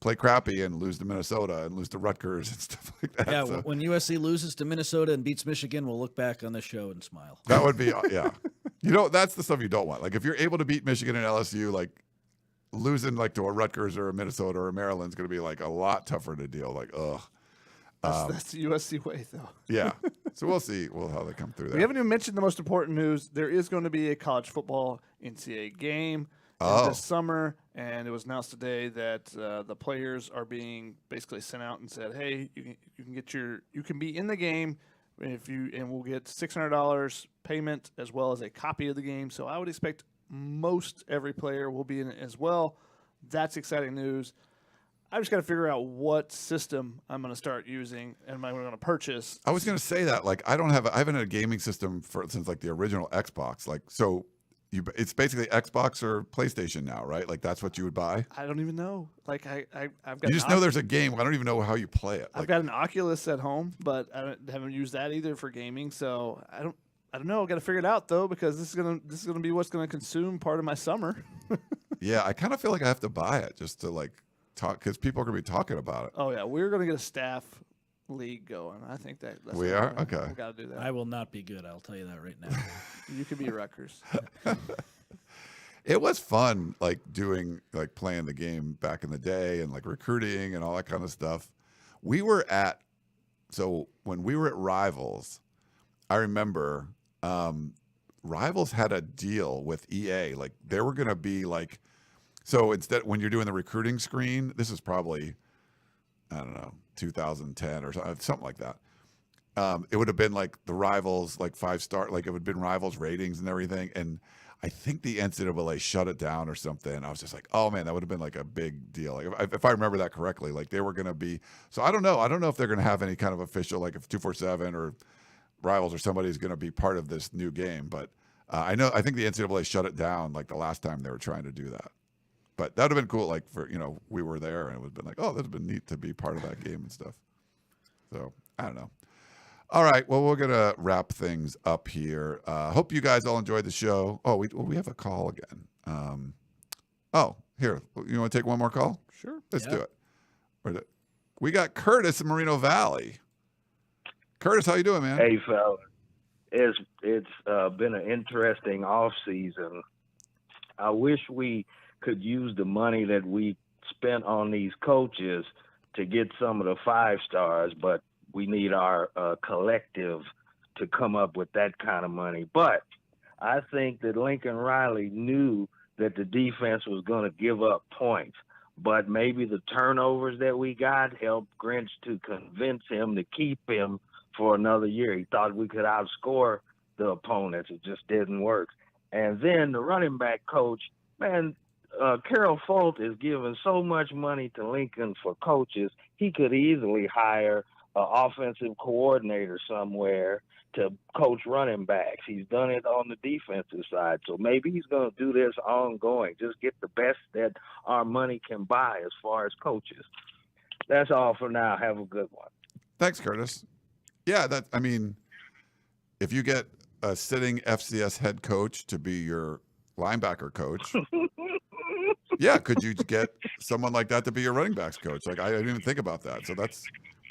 play crappy and lose to Minnesota and lose to Rutgers and stuff like that. Yeah, so when USC loses to Minnesota and beats Michigan, we'll look back on the show and smile. That would be, yeah. That's the stuff you don't want. Like, if you're able to beat Michigan and LSU, like, losing, like, to a Rutgers or a Minnesota or a Maryland is going to be, like, a lot tougher to deal. Like, ugh. That's the USC way, though. Yeah. So we'll see how they come through that. We haven't even mentioned the most important news. There is going to be a college football NCAA game this summer, and it was announced today that the players are being basically sent out and said, "Hey, you can be in the game and we'll get $600 payment as well as a copy of the game." So I would expect most every player will be in it as well. That's exciting news. I just got to figure out what system I'm going to start using and am I going to purchase. I was going to say that, like, I haven't had a gaming system since like the original Xbox. Like, so it's basically Xbox or PlayStation now, right? Like, that's what you would buy. I don't even know. Like, I've got. You just know there's a game. I don't even know how you play it. I've got an Oculus at home, but I haven't used that either for gaming. So I don't know. I've got to figure it out though, because this is gonna be what's gonna consume part of my summer. Yeah, I kind of feel like I have to buy it just to like talk, because people are gonna be talking about it. Oh yeah, we're gonna get a staff league going. I think that's we are okay. We got to do that. I will not be good. I'll tell you that right now. You could be Rutgers. It was fun, like playing the game back in the day and like recruiting and all that kind of stuff. When we were at Rivals, I remember Rivals had a deal with EA. Like, there were going to be like, so instead, when you're doing the recruiting screen, this is probably, I don't know, 2010 or something like that. It would have been like the Rivals, like 5-star, like it would have been Rivals ratings and everything. And I think the NCAA shut it down or something. I was just like, oh man, that would have been like a big deal. Like, if I remember that correctly, like they were going to be, so I don't know if they're going to have any kind of official, like if 247 or Rivals or somebody is going to be part of this new game. But I think the NCAA shut it down like the last time they were trying to do that. But that would have been cool. Like, for, we were there and it would have been like, oh, that would have been neat to be part of that game and stuff. So I don't know. All right. Well, we're going to wrap things up here. Hope you guys all enjoyed the show. Oh, we have a call again. Here. You want to take one more call? Sure. Let's do it. We got Curtis in Moreno Valley. Curtis, how you doing, man? Hey, fella. It's been an interesting off season. I wish we could use the money that we spent on these coaches to get some of the 5-stars, but we need our collective to come up with that kind of money. But I think that Lincoln Riley knew that the defense was going to give up points, but maybe the turnovers that we got helped Grinch to convince him to keep him for another year. He thought we could outscore the opponents. It just didn't work. And then the running back coach, man, Carol Folt is giving so much money to Lincoln for coaches. He could easily hire an offensive coordinator somewhere to coach running backs. He's done it on the defensive side. So maybe he's going to do this ongoing. Just get the best that our money can buy as far as coaches. That's all for now. Have a good one. Thanks, Curtis. Yeah, if you get a sitting FCS head coach to be your linebacker coach, yeah, could you get someone like that to be your running backs coach? Like, I didn't even think about that. So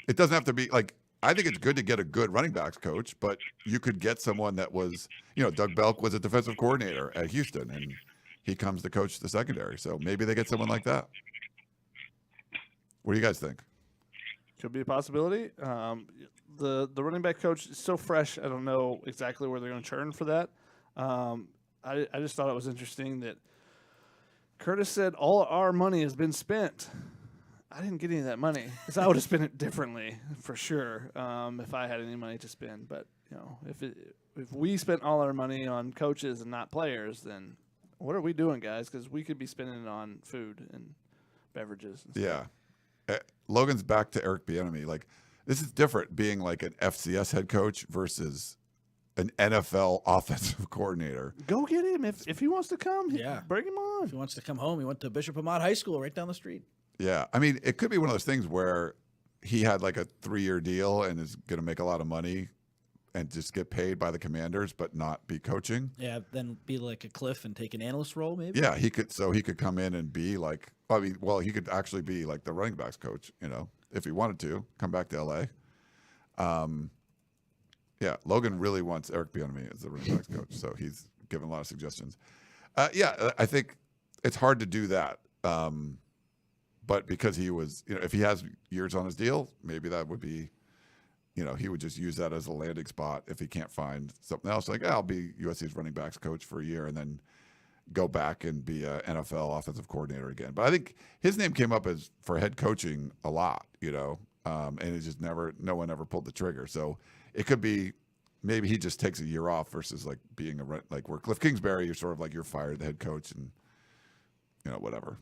it doesn't have to be like, I think it's good to get a good running backs coach, but you could get someone that was, Doug Belk was a defensive coordinator at Houston and he comes to coach the secondary. So maybe they get someone like that. What do you guys think? Could be a possibility. The running back coach is so fresh. I don't know exactly where they're going to churn for that. I just thought it was interesting that Curtis said all our money has been spent. I didn't get any of that money because I would have spent it differently for sure if I had any money to spend. But if we spent all our money on coaches and not players, then what are we doing, guys? Because we could be spending it on food and beverages. And stuff. Yeah. Logan's back to Eric Bieniemy. Like, this is different being like an FCS head coach versus an NFL offensive coordinator. Go get him if he wants to come. Yeah. Bring him on. If he wants to come home, he went to Bishop Amat High School right down the street. Yeah. I mean, it could be one of those things where he had like a 3-year deal and is going to make a lot of money and just get paid by the Commanders, but not be coaching. Yeah, then be like a Cliff and take an analyst role, maybe. Yeah, he could come in and be like, he could actually be like the running backs coach, if he wanted to come back to LA. Yeah, Logan really wants Eric Bieniemy as the running backs coach, so he's given a lot of suggestions. I think it's hard to do that. But because he was, if he has years on his deal, maybe that would be, he would just use that as a landing spot if he can't find something else. Like, I'll be USC's running backs coach for a year and then go back and be an NFL offensive coordinator again. But I think his name came up as for head coaching a lot, and it just no one ever pulled the trigger. So it could be maybe he just takes a year off versus like being like where Cliff Kingsbury, you're sort of like you're fired the head coach and whatever.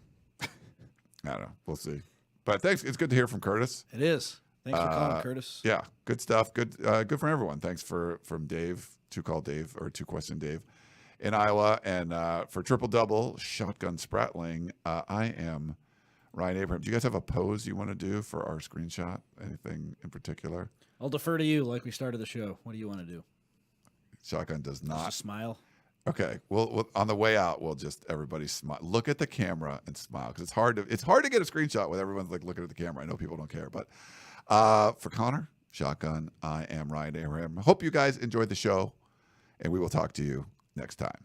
I don't know. We'll see. But thanks. It's good to hear from Curtis. It is. Thanks for calling, Curtis. Yeah, good stuff. Good from everyone. Thanks from Dave, Two Question Dave in Iowa. And for Triple Double, Shotgun Spratling, I am Ryan Abraham. Do you guys have a pose you want to do for our screenshot? Anything in particular? I'll defer to you like we started the show. What do you want to do? Shotgun does not. Just smile. Okay. We'll on the way out, we'll just everybody smile. Look at the camera and smile because it's hard to get a screenshot with everyone's like looking at the camera. I know people don't care, but for Connor, Shotgun, I am Ryan Abraham. Hope you guys enjoyed the show, and we will talk to you next time.